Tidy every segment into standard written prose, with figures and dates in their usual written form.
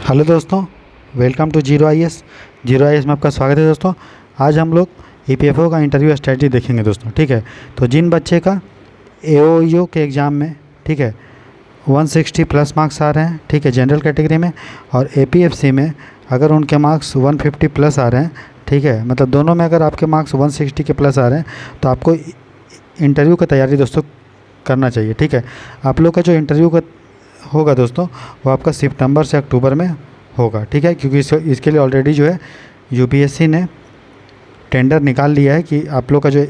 Hello दोस्तों, welcome to zero I S में आपका स्वागत है दोस्तों। आज हम लोग ईपीएफओ का इंटरव्यू स्ट्रेटजी देखेंगे दोस्तों। ठीक है, तो जिन बच्चे का एओयू के एग्ज़ाम में, ठीक है, 160 प्लस मार्क्स आ रहे हैं, ठीक है, जनरल कैटेगरी में, और एपीएफसी में अगर उनके मार्क्स 150 प्लस आ रहे हैं, ठीक है, मतलब दोनों में अगर आपके मार्क्स 160 के प्लस आ रहे हैं तो आपको इंटरव्यू का तैयारी दोस्तों करना चाहिए। ठीक है, आप लोग का जो इंटरव्यू का होगा दोस्तों वो आपका सितंबर से अक्टूबर में होगा। ठीक है, क्योंकि इसके लिए ऑलरेडी जो है यूपीएससी ने टेंडर निकाल लिया है कि आप लोग का जो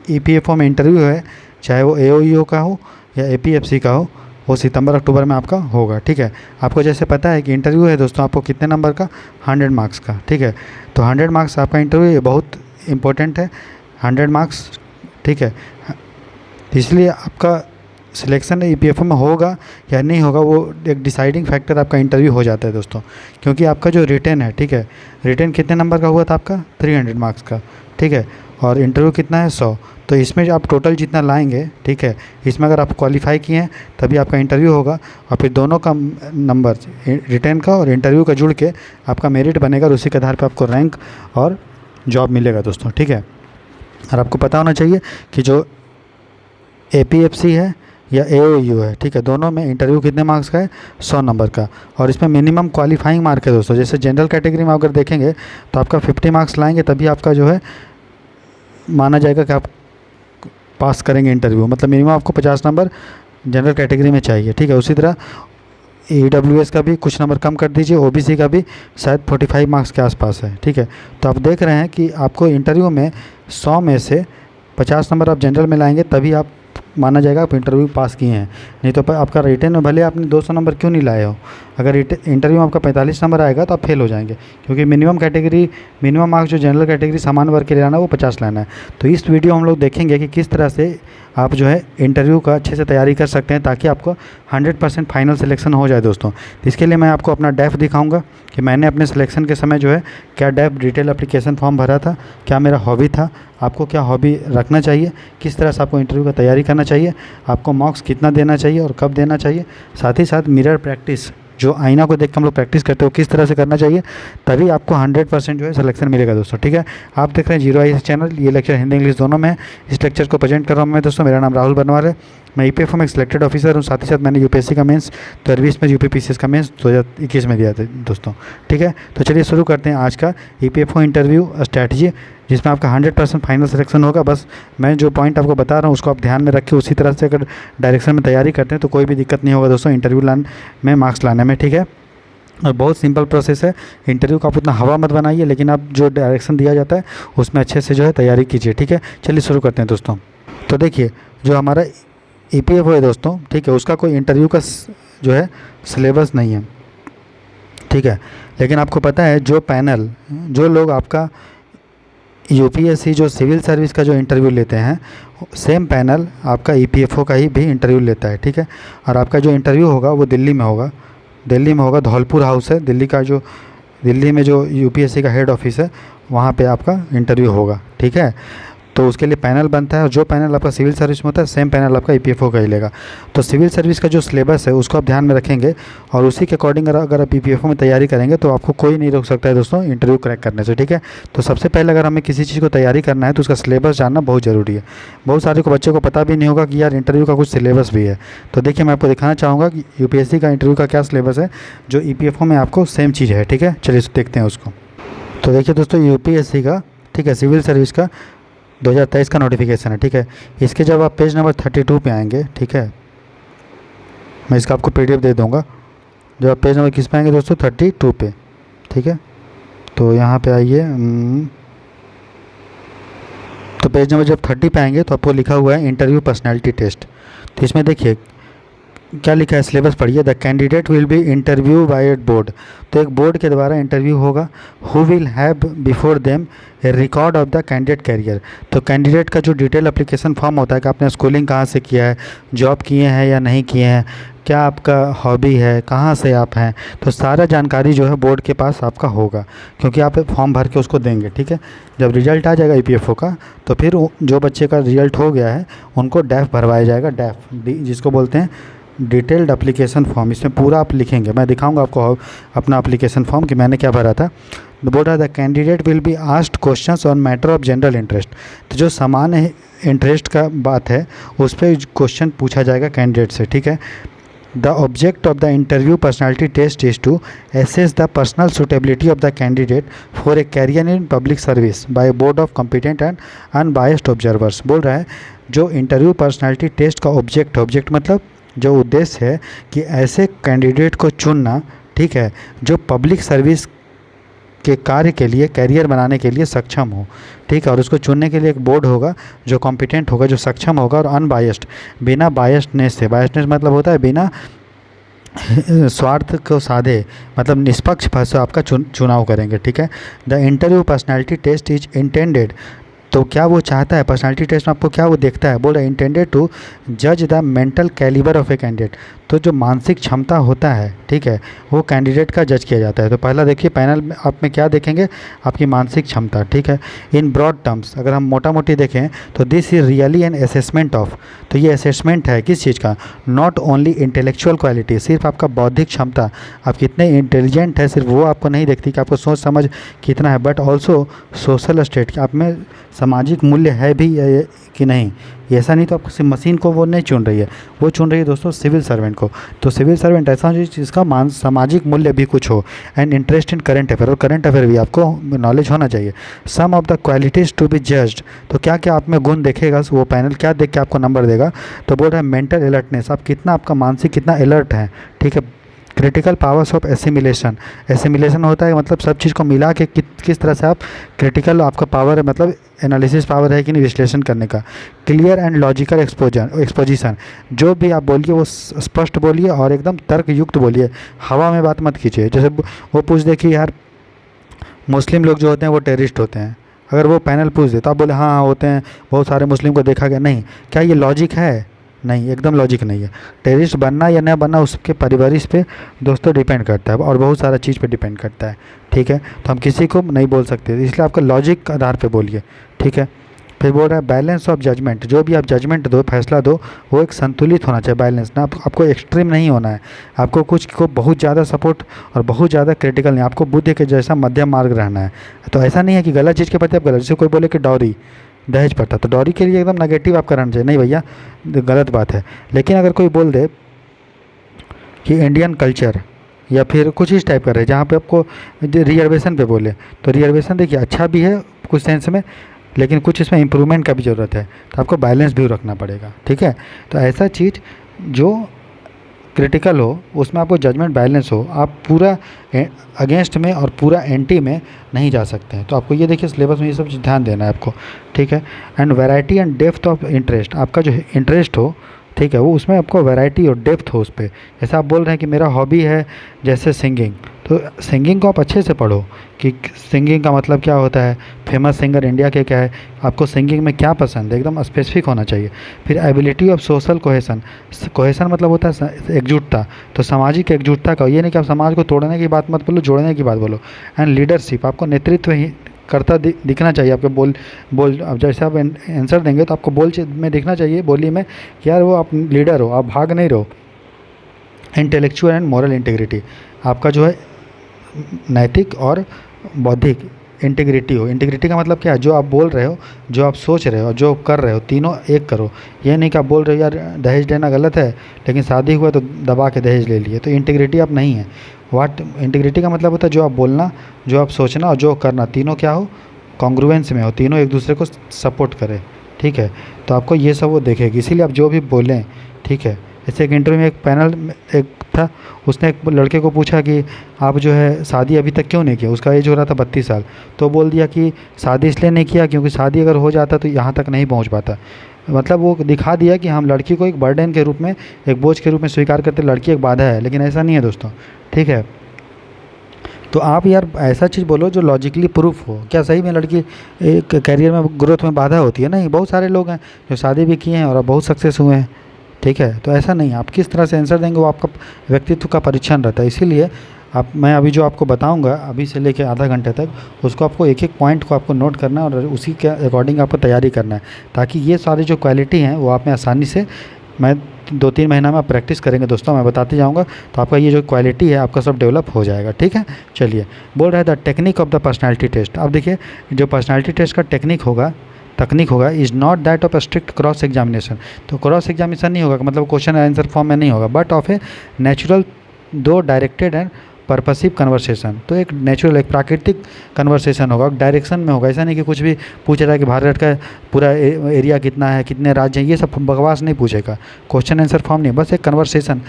ईपीएफओ में इंटरव्यू है, चाहे वो एओयू का हो या एपीएफसी का हो, वो सितंबर अक्टूबर में आपका होगा। ठीक है, आपको जैसे पता है कि इंटरव्यू है दोस्तों आपको कितने नंबर का, 100 मार्क्स का। ठीक है, तो 100 मार्क्स आपका इंटरव्यू ये बहुत इंपॉर्टेंट है, 100 मार्क्स। ठीक है, इसलिए आपका सिलेक्शन ईपीएफओ में होगा या नहीं होगा वो एक डिसाइडिंग फैक्टर आपका इंटरव्यू हो जाता है दोस्तों। क्योंकि आपका जो रिटन है, ठीक है, रिटन कितने नंबर का हुआ था आपका, 300 मार्क्स का। ठीक है, और इंटरव्यू कितना है, 100। तो इसमें आप टोटल जितना लाएंगे, ठीक है, इसमें अगर आप क्वालिफाई किए हैं तभी आपका इंटरव्यू होगा, और फिर दोनों का नंबर, रिटन का और इंटरव्यू का जुड़ के आपका मेरिट बनेगा, और उसी के आधार पर आपको रैंक और जॉब मिलेगा दोस्तों। ठीक है, और आपको पता होना चाहिए कि जो एपीएफसी है या एओयू है, ठीक है, दोनों में इंटरव्यू कितने मार्क्स का है, 100 नंबर का, और इसमें मिनिमम क्वालिफाइंग मार्क है दोस्तों। जैसे जनरल कैटेगरी में अगर देखेंगे तो आपका 50 मार्क्स लाएंगे तभी आपका जो है माना जाएगा कि आप पास करेंगे इंटरव्यू, मतलब मिनिमम आपको 50 नंबर जनरल कैटेगरी में चाहिए। ठीक है, उसी तरह ईडब्ल्यूएस का भी कुछ नंबर कम कर दीजिए, ओबीसी का भी शायद 45 मार्क्स के आसपास है। ठीक है, तो आप देख रहे हैं कि आपको इंटरव्यू में 100 में से 50 नंबर आप जनरल में लाएंगे तभी आप माना जाएगा आप इंटरव्यू पास किए हैं। नहीं तो आपका रिटन में भले आपने 200 नंबर क्यों नहीं लाए हो, अगर इंटरव्यू में आपका 45 नंबर आएगा तो आप फेल हो जाएंगे, क्योंकि मिनिमम मार्क्स जो जनरल कैटेगरी सामान्य वर्ग के लिए लाना है वो 50 लाना है। तो इस वीडियो हम लोग देखेंगे कि किस तरह से आप जो है इंटरव्यू का अच्छे से तैयारी कर सकते हैं ताकि आपको 100% फाइनल सिलेक्शन हो जाए दोस्तों। तो इसके लिए मैं आपको अपना डेफ दिखाऊंगा कि मैंने अपने सिलेक्शन के समय जो है क्या डेफ डिटेल एप्लीकेशन फॉर्म भरा था, क्या मेरा हॉबी था, आपको क्या हॉबी रखना चाहिए, किस तरह से आपको इंटरव्यू का तैयारी करना चाहिए, आपको मार्क्स कितना देना चाहिए और कब देना चाहिए, साथ ही साथ मिरर प्रैक्टिस, जो आईना को देख के हम लोग प्रैक्टिस करते हो, किस तरह से करना चाहिए, तभी आपको 100% जो है सिलेक्शन मिलेगा दोस्तों। ठीक है, आप देख रहे हैं जीरो आई चैनल, ये लेक्चर हिंदी इंग्लिश दोनों में है। इस लेक्चर को प्रेजेंट कर रहा हूँ मैं दोस्तों, मेरा नाम राहुल बनवार है, मैं ईपीएफओ में एक सिलेक्टेड ऑफिसर हूँ। साथ ही साथ मैंने यूपीएससी का मेंस 2020 में, यूपीपीसीएस का मेंस 2021 में दिया था दोस्तों। ठीक है, तो चलिए शुरू करते हैं आज का ईपीएफओ इंटरव्यू स्ट्रैटेजी, जिसमें आपका 100% फाइनल सिलेक्शन होगा। बस मैं जो पॉइंट आपको बता रहा हूँ उसको आप ध्यान में रखिए, उसी तरह से अगर डायरेक्शन में तैयारी करते हैं तो कोई भी दिक्कत नहीं होगा दोस्तों इंटरव्यू में मार्क्स लाने में। ठीक है, और बहुत सिंपल प्रोसेस है, इंटरव्यू का आप उतना हवा मत बनाइए, लेकिन आप जो डायरेक्शन दिया जाता है उसमें अच्छे से जो है तैयारी कीजिए। ठीक है, चलिए शुरू करते हैं दोस्तों। तो देखिए, जो हमारा ईपीएफओ है दोस्तों, ठीक है, उसका कोई इंटरव्यू का जो है सिलेबस नहीं है। ठीक है, लेकिन आपको पता है जो पैनल, जो लोग आपका यूपीएससी जो सिविल सर्विस का जो इंटरव्यू लेते हैं, सेम पैनल आपका ईपीएफओ का ही भी इंटरव्यू लेता है। ठीक है, और आपका जो इंटरव्यू होगा वो दिल्ली में होगा, धौलपुर हाउस है दिल्ली का, जो दिल्ली में जो यूपीएससी का हेड ऑफिस है वहाँ पे आपका इंटरव्यू होगा। ठीक है, तो उसके लिए पैनल बनता है, और जो पैनल आपका सिविल सर्विस में होता है सेम पैनल आपका ईपीएफओ का ही लेगा। तो सिविल सर्विस का जो सिलेबस है उसको आप ध्यान में रखेंगे, और उसी के अकॉर्डिंग अगर आप ईपीएफओ में तैयारी करेंगे तो आपको कोई नहीं रोक सकता है दोस्तों इंटरव्यू क्रैक करने से। ठीक है, तो सबसे पहले अगर हमें किसी चीज़ को तैयारी करना है तो उसका सिलेबस जानना बहुत ज़रूरी है। बहुत सारे बच्चों को पता भी नहीं होगा कि यार इंटरव्यू का कुछ सिलेबस भी है। तो देखिए, मैं आपको दिखाना चाहूँगा कि यूपीएससी का इंटरव्यू का क्या सिलेबस है, जो ईपीएफओ में आपको सेम चीज़ है। ठीक है, चलिए देखते हैं उसको। तो देखिए दोस्तों, यूपीएससी का, ठीक है, सिविल सर्विस का 2023 का नोटिफिकेशन है। ठीक है, इसके जब आप पेज नंबर 32 पे आएंगे, ठीक है, मैं इसका आपको पीडीएफ दे दूंगा। जब आप पेज नंबर किस पे आएंगे दोस्तों, 32 पे। ठीक है, तो यहाँ पे आइए, तो पेज नंबर जब 30 पे आएंगे तो आपको लिखा हुआ है इंटरव्यू पर्सनैलिटी टेस्ट। तो इसमें देखिए क्या लिखा है, सिलेबस पढ़िए। The candidate will be interview by a board, तो एक बोर्ड के द्वारा इंटरव्यू होगा। Who will have before them a record of the candidate career, तो कैंडिडेट का जो डिटेल एप्लीकेशन फॉर्म होता है कि आपने स्कूलिंग कहाँ से किया है, जॉब किए हैं या नहीं किए हैं, क्या आपका हॉबी है, कहाँ से आप हैं, तो सारा जानकारी जो है बोर्ड के पास आपका होगा, क्योंकि आप फॉर्म भर के उसको देंगे। ठीक है, जब रिजल्ट आ जाएगा ईपीएफओ का तो फिर जो बच्चे का रिजल्ट हो गया है उनको डेफ भरवाया जाएगा, डेफ जिसको बोलते हैं डिटेल्ड एप्लीकेशन फॉर्म, इसमें पूरा आप लिखेंगे, मैं दिखाऊंगा आपको अपना एप्लीकेशन फॉर्म कि मैंने क्या भरा था। बोल रहा था candidate will be asked questions on matter of general interest, तो जो सामान्य इंटरेस्ट का बात है उस पर क्वेश्चन पूछा जाएगा कैंडिडेट से, ठीक है। The object of the interview personality test is to assess the personal suitability of the candidate for a career in public service by a board of competent and unbiased observers। बोल रहा है जो interview personality test का object मतलब जो उद्देश्य है कि ऐसे कैंडिडेट को चुनना, ठीक है, जो पब्लिक सर्विस के कार्य के लिए कैरियर बनाने के लिए सक्षम हो, ठीक है। और उसको चुनने के लिए एक बोर्ड होगा जो कॉम्पिटेंट होगा, जो सक्षम होगा और अनबायस्ड, बिना बायस्डनेस से, बायस्डनेस मतलब होता है बिना स्वार्थ को साधे, मतलब निष्पक्ष भाव से आपका चुनाव करेंगे, ठीक है। The interview personality test is intended, तो क्या वो चाहता है पर्सनैलिटी टेस्ट में आपको क्या वो देखता है, बोल रहा है इंटेंडेड टू जज the mental calibre of a candidate, तो जो मानसिक क्षमता होता है, ठीक है, वो कैंडिडेट का जज किया जाता है। तो पहला देखिए पैनल में आप में क्या देखेंगे, आपकी मानसिक क्षमता, ठीक है। इन ब्रॉड टर्म्स अगर हम मोटा मोटी देखें तो this is really an assessment of, तो ये असेसमेंट है किस चीज़ का, नॉट ओनली इंटेलेक्चुअल क्वालिटी, सिर्फ आपका बौद्धिक क्षमता, आप कितने इंटेलिजेंट है सिर्फ वो आपको नहीं देखती कि आपको सोच समझ कितना है, बट ऑल्सो सोशल स्टेट, आप में सामाजिक मूल्य है भी कि नहीं। ऐसा नहीं तो आप किसी मशीन को वो नहीं चुन रही है, वो चुन रही है दोस्तों सिविल सर्वेंट को। तो सिविल सर्वेंट ऐसा हो जिसका सामाजिक मूल्य भी कुछ हो, and interest in current affair, और करंट अफेयर भी आपको नॉलेज होना चाहिए। Some of the qualities to be judged, तो क्या क्या आप में गुण देखेगा वो पैनल, क्या देख के आपको नंबर देगा, तो बोल रहा है मेंटल अलर्टनेस, आप कितना आपका मानसिक कितना अलर्ट है, ठीक है। Critical powers of assimilation, assimilation होता है मतलब सब चीज़ को मिला के किस तरह से आप क्रिटिकल आपका पावर है, मतलब एनालिसिस पावर है कि नहीं विश्लेषण करने का। क्लियर एंड लॉजिकल एक्सपोजिशन, जो भी आप बोलिए वो स्पष्ट बोलिए और एकदम तर्कयुक्त बोलिए, हवा में बात मत कीजिए। जैसे वो पूछ दे कि यार मुस्लिम लोग जो होते हैं वो टेररिस्ट होते हैं, अगर वो पैनल पूछ दे तो आप बोले हाँ हाँ होते हैं, बहुत सारे मुस्लिम को देखा गया, नहीं, क्या ये लॉजिक है, नहीं, एकदम लॉजिक नहीं है। टेररिस्ट बनना या न बनना उसके परिवारिश पे दोस्तों डिपेंड करता है और बहुत सारा चीज़ पे डिपेंड करता है, ठीक है। तो हम किसी को नहीं बोल सकते, इसलिए आपका लॉजिक के आधार पे बोलिए, ठीक है। फिर बोल रहा है बैलेंस ऑफ जजमेंट, जो भी आप जजमेंट दो, फैसला दो, वो एक संतुलित होना चाहिए, बैलेंस ना, आपको एक्सट्रीम नहीं होना है, आपको कुछ को बहुत ज़्यादा सपोर्ट और बहुत ज़्यादा क्रिटिकल नहीं, आपको बुद्धि के जैसा मध्यम मार्ग रहना है। तो ऐसा नहीं है कि गलत चीज़ के प्रति आप गलत, जैसे कोई बोले कि डॉरी दहेज प्रथा, तो डॉरी के लिए एकदम नेगेटिव आप करना चाहिए, नहीं भैया गलत बात है। लेकिन अगर कोई बोल दे कि इंडियन कल्चर या फिर कुछ इस टाइप का रहे जहाँ पे आपको रिजर्वेशन पे बोले, तो रिजर्वेशन देखिए अच्छा भी है कुछ सेंस में, लेकिन कुछ इसमें इम्प्रूवमेंट का भी ज़रूरत है, तो आपको बैलेंस भी रखना पड़ेगा, ठीक है। तो ऐसा चीज़ जो क्रिटिकल हो उसमें आपको जजमेंट बैलेंस हो, आप पूरा अगेंस्ट में और पूरा एंटी में नहीं जा सकते हैं। तो आपको ये देखिए सिलेबस में ये सब चीज़ ध्यान देना है आपको, ठीक है। And variety and depth of interest, आपका जो इंटरेस्ट हो, ठीक है, वो उसमें आपको वैरायटी और डेप्थ हो उस पर। जैसे आप बोल रहे हैं कि मेरा हॉबी है जैसे सिंगिंग, तो सिंगिंग को आप अच्छे से पढ़ो कि सिंगिंग का मतलब क्या होता है, फेमस सिंगर इंडिया के क्या है, आपको सिंगिंग में क्या पसंद है, एकदम स्पेसिफिक होना चाहिए। फिर ability of social cohesion, cohesion मतलब होता है एकजुटता, तो सामाजिक एकजुटता का, ये नहीं कि आप समाज को तोड़ने की बात मत बोलो, जोड़ने की बात बोलो। एंड लीडरशिप, आपको नेतृत्व ही करता दिखना चाहिए, आपके बोल अब जैसे आप आंसर देंगे तो आपको बोल में दिखना चाहिए, बोली में कि यार वो आप लीडर हो, आप भाग नहीं रहो। इंटेलेक्चुअल एंड मॉरल इंटीग्रिटी, आपका जो है नैतिक और बौद्धिक इंटीग्रिटी हो। इंटीग्रिटी का मतलब क्या है, जो आप बोल रहे हो, जो आप सोच रहे हो, जो कर रहे हो, तीनों एक करो। ये नहीं कि आप बोल रहे हो यार दहेज देना गलत है लेकिन शादी हुआ तो दबा के दहेज ले लिए, तो इंटीग्रिटी आप नहीं है। वाट इंटीग्रिटी का मतलब होता है जो आप बोलना, जो आप सोचना और जो करना, तीनों क्या हो, कॉन्ग्रुएंस में हो, तीनों एक दूसरे को सपोर्ट करें, ठीक है। तो आपको ये सब वो देखेगी, इसीलिए आप जो भी बोलें, ठीक है। जैसे एक इंटरव्यू में एक पैनल एक था, उसने एक लड़के को पूछा कि आप जो है शादी अभी तक क्यों नहीं किया, उसका एज हो रहा था 32 साल, तो बोल दिया कि शादी इसलिए नहीं किया क्योंकि शादी अगर हो जाता तो यहाँ तक नहीं पहुँच पाता। मतलब वो दिखा दिया कि हम लड़की को एक बर्डन के रूप में, एक बोझ के रूप में स्वीकार करते, लड़की एक बाधा है, लेकिन ऐसा नहीं है दोस्तों, ठीक है। तो आप यार ऐसा चीज़ बोलो जो लॉजिकली प्रूफ हो, क्या सही में लड़की एक करियर में ग्रोथ में बाधा होती है, नहीं, बहुत सारे लोग हैं जो शादी भी किए हैं और बहुत सक्सेस हुए हैं, ठीक है। तो ऐसा नहीं, आप किस तरह से आंसर देंगे वो आपका व्यक्तित्व का परीक्षण रहता है। इसीलिए मैं अभी जो आपको बताऊंगा अभी से लेकर आधा घंटे तक, उसको आपको एक एक पॉइंट को आपको नोट करना है और उसी के अकॉर्डिंग आपको तैयारी करना है, ताकि ये सारी जो क्वालिटी हैं वो आप में आसानी से मैं 2-3 महीना में आप प्रैक्टिस करेंगे दोस्तों, मैं बताते जाऊँगा, तो आपका ये जो क्वालिटी है आपका सब डेवलप हो जाएगा, ठीक है। चलिए, बोल रहा है the technique of the personality test. अब देखिए, जो पर्सनैलिटी टेस्ट का तकनीक होगा is not that of a strict cross examination. तो क्रॉस एग्जामिनेशन नहीं होगा, मतलब क्वेश्चन आंसर फॉर्म में नहीं होगा, but of a natural though directed and purposive conversation. तो एक नेचुरल, एक प्राकृतिक कन्वर्सेशन होगा, डायरेक्शन में होगा। ऐसा नहीं कि कुछ भी पूछ रहा है कि भारत का पूरा एरिया कितना है, कितने राज्य हैं, ये सब बकवास नहीं पूछेगा। क्वेश्चन आंसर फॉर्म नहीं, बस एक कन्वर्सेशन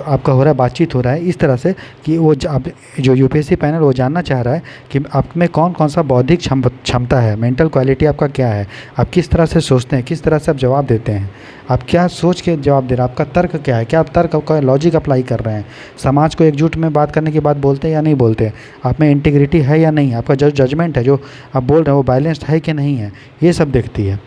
आपका हो रहा है, बातचीत हो रहा है इस तरह से कि वो आप जो यूपीएससी पैनल वो जानना चाह रहा है कि आप में कौन कौन सा बौद्धिक क्षमता है, मेंटल क्वालिटी आपका क्या है, आप किस तरह से सोचते हैं, किस तरह से आप जवाब देते हैं, आप क्या सोच के जवाब दे रहे हैं, आपका तर्क क्या है, क्या आप तर्क का लॉजिक अप्लाई कर रहे हैं, समाज को एकजुट में बात करने की बात बोलते हैं या नहीं बोलते, आप में इंटीग्रिटी है या नहीं, आपका जो जजमेंट है जो आप बोल रहे हैं वो बैलेंस्ड है कि नहीं है, ये सब देखती है।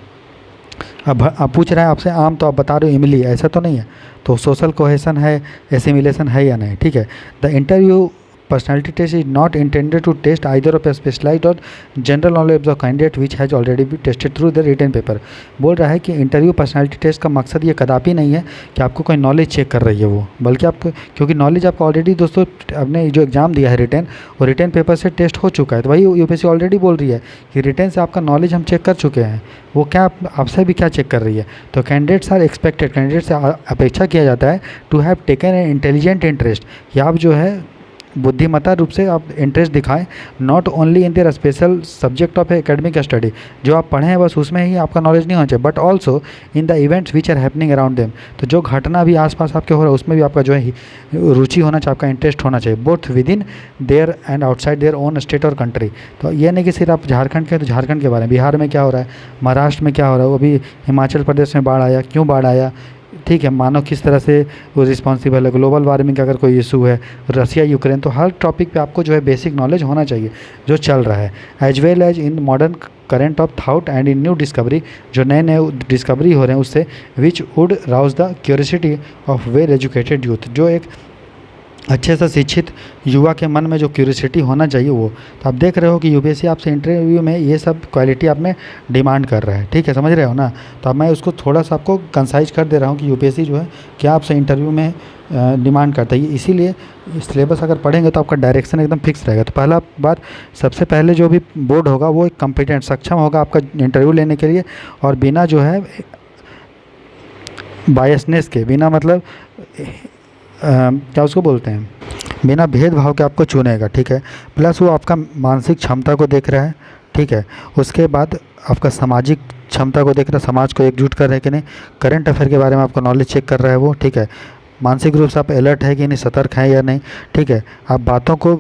अब पूछ रहा है आपसे आम, तो आप बता रहे हो इमली, ऐसा तो नहीं है, तो सोशल कोहेसन है, एसिमिलेशन है या नहीं, ठीक है। The interview personality test is not intended to test either of specialised और general knowledge of candidate which has already be tested through the written paper. बोल रहा है कि इंटरव्यू पर्सनैलिटी टेस्ट का मकसद ये कदापि नहीं है कि आपको कोई नॉलेज चेक कर रही है वो, बल्कि आपको, क्योंकि नॉलेज आपका ऑलरेडी दोस्तों आपने जो एग्जाम दिया है रिटन, और रिटन पेपर से टेस्ट हो चुका है, तो वही यूपीएससी ऑलरेडी बोल रही है कि रिटन से आपका नॉलेज हम चेक कर चुके हैं, वो क्या आपसे भी क्या चेक कर रही है। तो कैंडिडेट्स आर एक्सपेक्टेड, कैंडिडेट से अपेक्षा किया जाता है to have taken an intelligent interest, कि आप जो है बुद्धिमत्ता रूप से आप इंटरेस्ट दिखाएं, not only in their special subject of academic study, जो आप पढ़े हैं बस उसमें ही आपका नॉलेज नहीं होना चाहिए, but also in the events which are happening around them. तो जो घटना भी आसपास आपके हो रहा है उसमें भी आपका जो है रुचि होना चाहिए, आपका इंटरेस्ट होना चाहिए, both with in their and outside their own state और कंट्री। तो ये नहीं कि सिर्फ आप झारखंड के, तो झारखंड के बारे में, बिहार में क्या हो रहा है, महाराष्ट्र में क्या हो रहा है, वो भी हिमाचल प्रदेश में बाढ़ आया, क्यों बाढ़ आया, ठीक है, मानो किस तरह से वो रिस्पॉन्सिबल है, ग्लोबल वार्मिंग का अगर कोई इशू है, रसिया यूक्रेन, तो हर टॉपिक पे आपको जो है बेसिक नॉलेज होना चाहिए जो चल रहा है, as well as in modern current of thought and in new discovery, जो नए नए डिस्कवरी हो रहे हैं उससे, which would rouse the curiosity of well educated youth, जो एक अच्छे से शिक्षित युवा के मन में जो क्यूरियोसिटी होना चाहिए वो। तो आप देख रहे हो कि यूपीएससी आपसे इंटरव्यू में ये सब क्वालिटी आप में डिमांड कर रहा है, ठीक है, समझ रहे हो ना। तो अब मैं उसको थोड़ा सा आपको कंसाइज कर दे रहा हूँ कि यूपीएससी जो है क्या आपसे इंटरव्यू में डिमांड करता है। इसीलिए सिलेबस अगर पढ़ेंगे तो आपका डायरेक्शन एकदम फिक्स रहेगा। तो पहला बात, सबसे पहले जो भी बोर्ड होगा वो एक कॉम्पिटेंट, सक्षम होगा आपका इंटरव्यू लेने के लिए, और बिना जो है बायसनेस के, बिना मतलब क्या उसको बोलते हैं, बिना भेदभाव के आपको चुनेगा, ठीक है। प्लस वो आपका मानसिक क्षमता को देख रहा है, ठीक है। उसके बाद आपका सामाजिक क्षमता को देख रहा है, समाज को एकजुट कर रहा है कि नहीं, करंट अफेयर के बारे में आपका नॉलेज चेक कर रहा है वो, ठीक है। मानसिक रूप से आप अलर्ट है कि नहीं, सतर्क हैं या नहीं, ठीक है। आप बातों को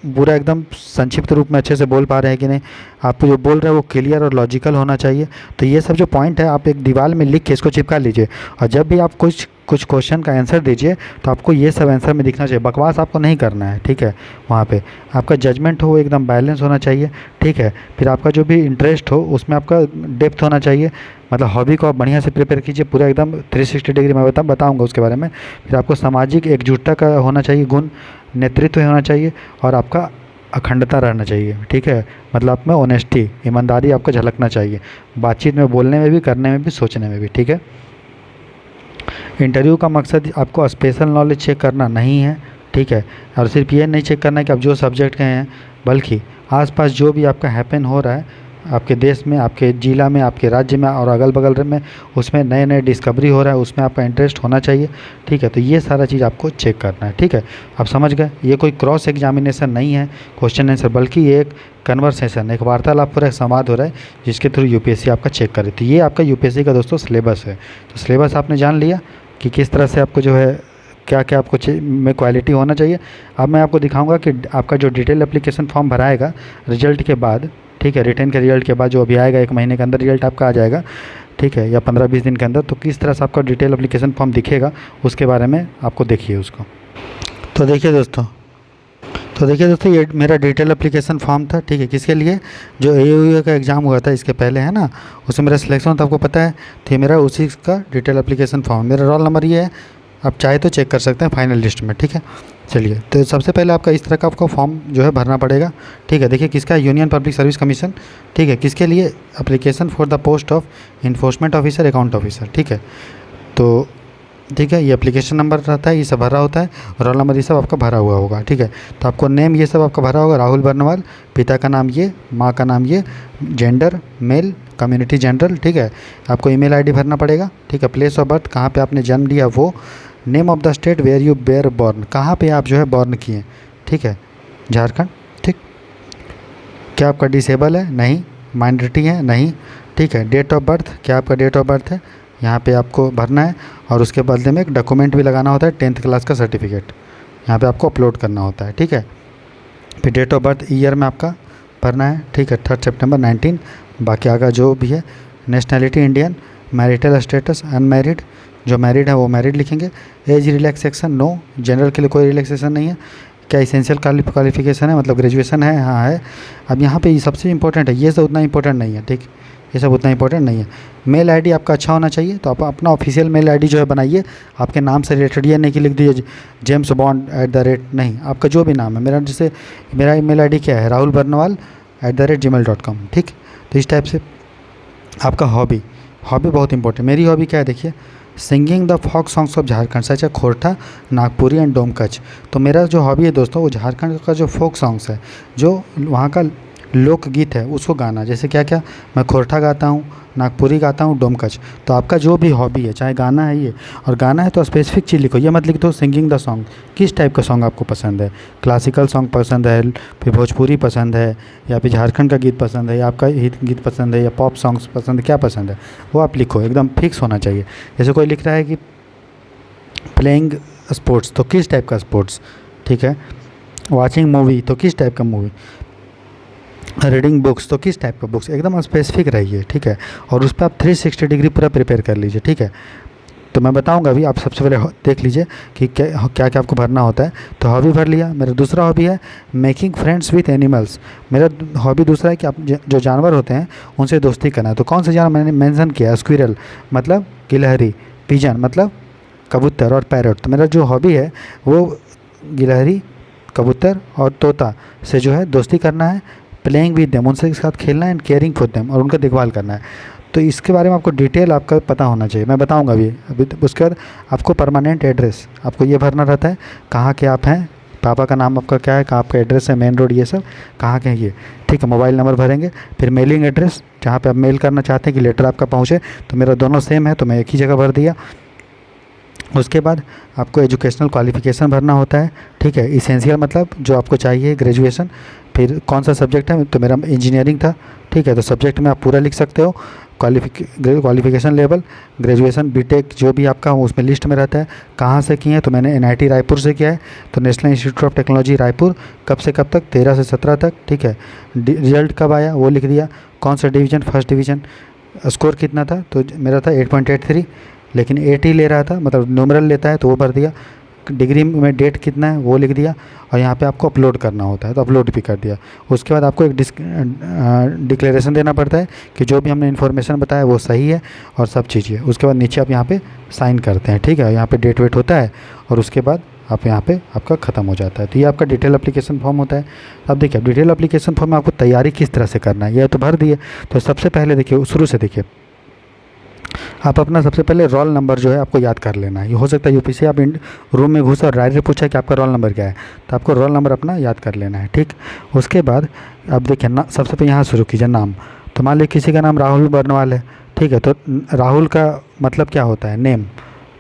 पूरा एकदम संक्षिप्त रूप में अच्छे से बोल पा रहे हैं कि नहीं, आप जो बोल रहे हैं वो क्लियर और लॉजिकल होना चाहिए। तो ये सब जो पॉइंट है आप एक दीवार में लिख के इसको चिपका लीजिए, और जब भी आप कुछ क्वेश्चन का आंसर दीजिए तो आपको ये सब आंसर में दिखना चाहिए, बकवास आपको नहीं करना है, ठीक है। वहाँ पे आपका जजमेंट हो एकदम बैलेंस होना चाहिए, ठीक है। फिर आपका जो भी इंटरेस्ट हो उसमें आपका डेप्थ होना चाहिए, मतलब हॉबी को आप बढ़िया से प्रिपेयर कीजिए पूरा एकदम 360 डिग्री, मैं बताऊँगा उसके बारे में। फिर आपको सामाजिक एकजुटता का होना चाहिए गुण, नेतृत्व होना चाहिए, और आपका अखंडता रहना चाहिए, ठीक है। मतलब आप में ऑनेस्टी, ईमानदारी आपको झलकना चाहिए, बातचीत में, बोलने में भी, करने में भी, सोचने में भी, ठीक है। इंटरव्यू का मकसद आपको स्पेशल नॉलेज चेक करना नहीं है, ठीक है। और सिर्फ ये नहीं चेक करना है कि आप जो सब्जेक्ट के हैं, बल्कि आसपास जो भी आपका हैपन हो रहा है आपके देश में, आपके ज़िला में, आपके राज्य में और अगल बगल में, उसमें नए नए डिस्कवरी हो रहा है, उसमें आपका इंटरेस्ट होना चाहिए, ठीक है। तो ये सारा चीज़ आपको चेक करना है, ठीक है। आप समझ गए, ये कोई क्रॉस एग्जामिनेशन नहीं है क्वेश्चन आंसर, बल्कि ये एक कन्वर्सेशन, एक वार्तालाप, पूरा संवाद हो रहा है जिसके थ्रू यूपीएससी आपका चेक करे। तो ये आपका यूपीएससी का दोस्तों सिलेबस है। तो सिलेबस आपने जान लिया कि किस तरह से आपको जो है क्या क्या आपको में क्वालिटी होना चाहिए। अब मैं आपको दिखाऊंगा कि आपका जो डिटेल एप्लीकेशन फॉर्म भराएगा रिजल्ट के बाद, ठीक है, रिटर्न के रिजल्ट के बाद जो अभी आएगा, 1 महीने के अंदर रिजल्ट आपका आ जाएगा, ठीक है, या 15-20 दिन के अंदर, तो किस तरह से आपका डिटेल एप्लीकेशन फॉर्म दिखेगा उसके बारे में आपको देखिए उसको। तो देखिए दोस्तों, ये मेरा डिटेल एप्लीकेशन फॉर्म था, ठीक है, किसके लिए, जो AOE का एग्ज़ाम हुआ था इसके पहले, है ना, उसमें मेरा सिलेक्शन था, आपको पता है। तो ये मेरा उसी का डिटेल एप्लीकेशन फॉर्म, मेरा रोल नंबर ये है, आप चाहे तो चेक कर सकते हैं फाइनल लिस्ट में, ठीक है। चलिए, तो सबसे पहले आपका इस तरह का आपको फॉर्म जो है भरना पड़ेगा, ठीक है। देखिए किसका, यूनियन पब्लिक सर्विस कमीशन, ठीक है, किसके लिए, application for the post of enforcement officer, account officer, ठीक है। तो ठीक है। ये एप्लीकेशन नंबर रहता है, ये सब भरा होता है, रोल नंबर ये सब आपका भरा हुआ होगा। ठीक है। तो आपको नेम ये सब आपका भरा होगा, राहुल बर्नवाल, पिता का नाम ये, माँ का नाम ये, जेंडर मेल, कम्युनिटी जनरल। ठीक है। आपको ईमेल आईडी भरना पड़ेगा। ठीक है। प्लेस ऑफ बर्थ, कहाँ पे आपने जन्म लिया वो, name of the state where you were born, कहाँ पे आप जो है बॉर्न किए। ठीक है। झारखंड। ठीक। क्या आपका डिसेबल है? नहीं। माइनॉरिटी है? नहीं। ठीक है। डेट ऑफ बर्थ, क्या आपका डेट ऑफ बर्थ है? यहाँ पे आपको भरना है। और उसके बदले में एक डॉक्यूमेंट भी लगाना होता है, 10th क्लास का सर्टिफिकेट यहाँ पे आपको अपलोड करना होता है। ठीक है। फिर डेट ऑफ बर्थ ईयर में आपका भरना है। ठीक है। 3 सितंबर 19। बाकी आगे जो भी है, nationality Indian, marital status unmarried, जो मैरिड है वो मैरिड लिखेंगे। एज रिलैक्सेशन नो, जनरल के लिए कोई रिलैक्सेशन नहीं है। क्या इसेंशियल क्वालिफिकेशन है, मतलब ग्रेजुएशन है? हाँ है। अब यहाँ पे सबसे इंपॉर्टेंट है, ये सब उतना इंपॉर्टेंट नहीं है। ठीक, ये सब उतना इंपॉर्टेंट नहीं है। मेल आईडी आपका अच्छा होना चाहिए, तो आप अपना ऑफिशियल मेल आईडी जो है बनाइए, आपके नाम से रिलेटेड। ये नहीं कि लिख दीजिए जेम्स बॉन्ड @ नहीं, आपका जो भी नाम है। मेरा जैसे मेरा ईमेल आईडी क्या है, राहुल बर्नवाल @gmail.com। ठीक। तो इस टाइप से आपका हॉबी बहुत इंपॉर्टेंट। मेरी हॉबी क्या है देखिए, singing the folk songs of Jharkhand such है खोरठा, नागपुरी एंड डोमकच। तो मेरा जो हॉबी है दोस्तों, वो झारखंड का जो फोक सॉन्ग्स है, जो वहाँ का लोकगीत है, उसको गाना। जैसे क्या क्या, मैं खोरठा गाता हूँ, नागपुरी गाता हूँ, डोमकच। तो आपका जो भी हॉबी है, चाहे गाना है ये, और गाना है तो स्पेसिफिक चीज़ लिखो। ये मत लिख दो सिंगिंग द सॉन्ग। किस टाइप का सॉन्ग आपको पसंद है? क्लासिकल सॉन्ग पसंद है, फिर भोजपुरी पसंद है, या फिर झारखंड का गीत पसंद है, या आपका हिट गीत पसंद है, या पॉप सॉन्ग्स पसंद है, क्या पसंद है वो आप लिखो। एकदम फिक्स होना चाहिए। जैसे कोई लिख रहा है कि प्लेइंग स्पोर्ट्स, तो किस टाइप का स्पोर्ट्स। ठीक है। वॉचिंग मूवी, तो किस टाइप का मूवी। रीडिंग बुक्स, तो किस टाइप का बुक्स। एकदम स्पेसिफिक रहिए। ठीक है। और उस पर आप 360 डिग्री पूरा प्रिपेयर कर लीजिए। ठीक है। तो मैं बताऊंगा अभी, आप सबसे पहले देख लीजिए कि क्या क्या क्या आपको भरना होता है। तो हॉबी भर लिया। मेरा दूसरा हॉबी है मेकिंग फ्रेंड्स विथ एनिमल्स। मेरा हॉबी दूसरा है कि आप जो जानवर होते हैं उनसे दोस्ती करना है। तो कौन से जानवर मैंने मेंशन किया? स्क्विरल मतलब गिलहरी, पिजन मतलब कबूतर, और पैरट। तो मेरा जो हॉबी है वो गिलहरी, कबूतर और तोता से जो है दोस्ती करना है, प्लेइंग विद देम, उनसे साथ खेलना है, एंड केयरिंग फॉर देम, और उनका देखभाल करना है। तो इसके बारे में आपको डिटेल आपका पता होना चाहिए, मैं बताऊंगा अभी। उसके बाद आपको परमानेंट एड्रेस आपको ये भरना रहता है, कहाँ के आप हैं, पापा का नाम आपका क्या है, कहाँ आपका एड्रेस है, मेन रोड, ये सब कहाँ के हैं ये। ठीक है। मोबाइल नंबर भरेंगे। फिर मेलिंग एड्रेस, जहाँ पे आप मेल करना चाहते हैं कि लेटर आपका पहुँचे। तो मेरा दोनों सेम है, तो मैं एक ही जगह भर दिया। उसके बाद आपको एजुकेशनल क्वालिफ़िकेशन भरना होता है। ठीक है। इसेंशियल मतलब जो आपको चाहिए, ग्रेजुएशन। फिर कौन सा सब्जेक्ट है, तो मेरा इंजीनियरिंग था। ठीक है। तो सब्जेक्ट में आप पूरा लिख सकते हो। क्वालिफ़िकेशन लेवल, ग्रेजुएशन, बीटेक जो भी आपका उसमें लिस्ट में रहता है। कहाँ से किए हैं, तो मैंने NIT रायपुर से किया है, तो national institute of technology Raipur. कब से कब तक? 13 से 17 तक। ठीक है। रिजल्ट कब आया वो लिख दिया। कौन सा डिवीज़न, फर्स्ट डिवीज़न। स्कोर कितना था, तो मेरा था 8.83, लेकिन 8 ही ले रहा था, मतलब न्यूमरल लेता है, तो वो भर दिया। डिग्री में डेट कितना है वो लिख दिया। और यहाँ पे आपको अपलोड करना होता है, तो अपलोड भी कर दिया। उसके बाद आपको एक डिक्लेरेशन देना पड़ता है कि जो भी हमने इन्फॉर्मेशन बताया वो सही है और सब चीज़ें। उसके बाद नीचे आप यहाँ पे साइन करते हैं। ठीक है। यहाँ पे डेट वेट होता है, और उसके बाद आप यहाँ पे आपका ख़त्म हो जाता है। तो ये आपका डिटेल एप्लीकेशन फॉर्म होता है। अब देखिए डिटेल एप्लीकेशन फॉर्म में आपको तैयारी किस तरह से करना है, ये तो भर दिए। तो सबसे पहले देखिए, शुरू से देखिए, आप अपना सबसे पहले रोल नंबर जो है आपको याद कर लेना है। ये हो सकता है यूपीसी आप रूम में घुसे और डायरेक्ट पूछा कि आपका रोल नंबर क्या है, तो आपको रोल नंबर अपना याद कर लेना है। ठीक। उसके बाद अब देखिए ना, सबसे पहले यहाँ शुरू कीजिए नाम। तो मान लीजिए किसी का नाम राहुल बर्नवाल है। ठीक है। तो राहुल का मतलब क्या होता है? नेम।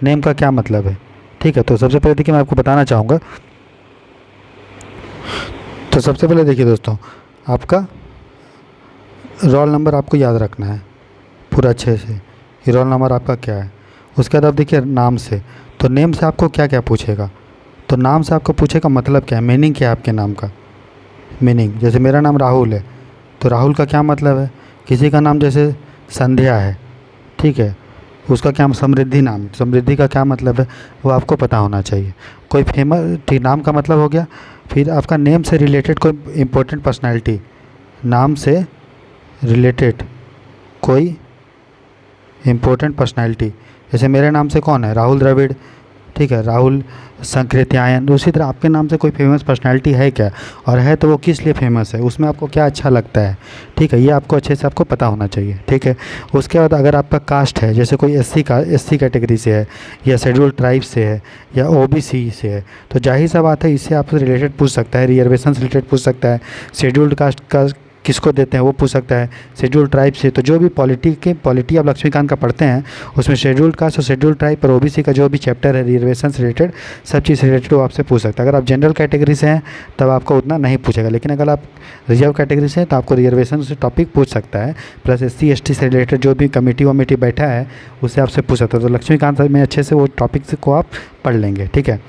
नेम का क्या मतलब है? ठीक है। तो सबसे पहले देखिए मैं आपको बताना चाहूँगा। तो सबसे पहले देखिए दोस्तों, आपका रोल नंबर आपको याद रखना है पूरा अच्छे से। ये रोल नंबर आपका क्या है। उसके बाद आप देखिए नाम से, तो नेम से आपको क्या क्या पूछेगा। तो नाम से आपको पूछेगा मतलब क्या है, मीनिंग क्या है आपके नाम का, मीनिंग। जैसे मेरा नाम राहुल है, तो राहुल का क्या मतलब है। किसी का नाम जैसे संध्या है, ठीक है, उसका क्या समृद्धि, नाम समृद्धि का क्या मतलब है वो आपको पता होना चाहिए। कोई फेमस, ठीक, नाम का मतलब हो गया। फिर आपका नेम से रिलेटेड कोई इम्पोर्टेंट पर्सनैलिटी, नाम से रिलेटेड कोई इम्पोर्टेंट पर्सनैलिटी। जैसे मेरे नाम से कौन है, राहुल द्रविड़, ठीक है, राहुल संकृत्यायन। उसी तरह आपके नाम से कोई फेमस पर्सनालिटी है क्या, और है तो वो किस लिए फेमस है, उसमें आपको क्या अच्छा लगता है, ठीक है, ये आपको अच्छे से आपको पता होना चाहिए, ठीक है। उसके बाद अगर आपका कास्ट है, जैसे कोई एससी कैटेगरी से है, या शेड्यूल ट्राइब से है, या ओबीसी से है, तो जाहिर सा बात है इससे आपसे रिलेटेड पूछ सकता है, रिजर्वेशन से रिलेटेड पूछ सकता है, शेड्यूल्ड कास्ट का किसको देते हैं वो पूछ सकता है, शेड्यूल ट्राइब से। तो जो भी पॉलिटी आप लक्ष्मीकांत का पढ़ते हैं उसमें शेड्यूल्ड कास्ट और शेड्यूल ट्राइब पर ओबीसी का जो भी चैप्टर है रिजर्वेशन से रिलेटेड, सब चीज़ रिलेटेड वो आपसे पूछ सकता है। अगर आप जनरल कैटेगरी से हैं तब आपको उतना नहीं पूछेगा, लेकिन अगर आप रिजर्व कैटेगरी से हैं तो आपको रिजर्वेशन से टॉपिक पूछ सकता है, प्लस एससी एसटी से रिलेटेड जो भी कमेटी बैठा है उससे आपसे पूछ सकता है। तो लक्ष्मीकांत में अच्छे से वो टॉपिक्स को आप पढ़ लेंगे, ठीक है।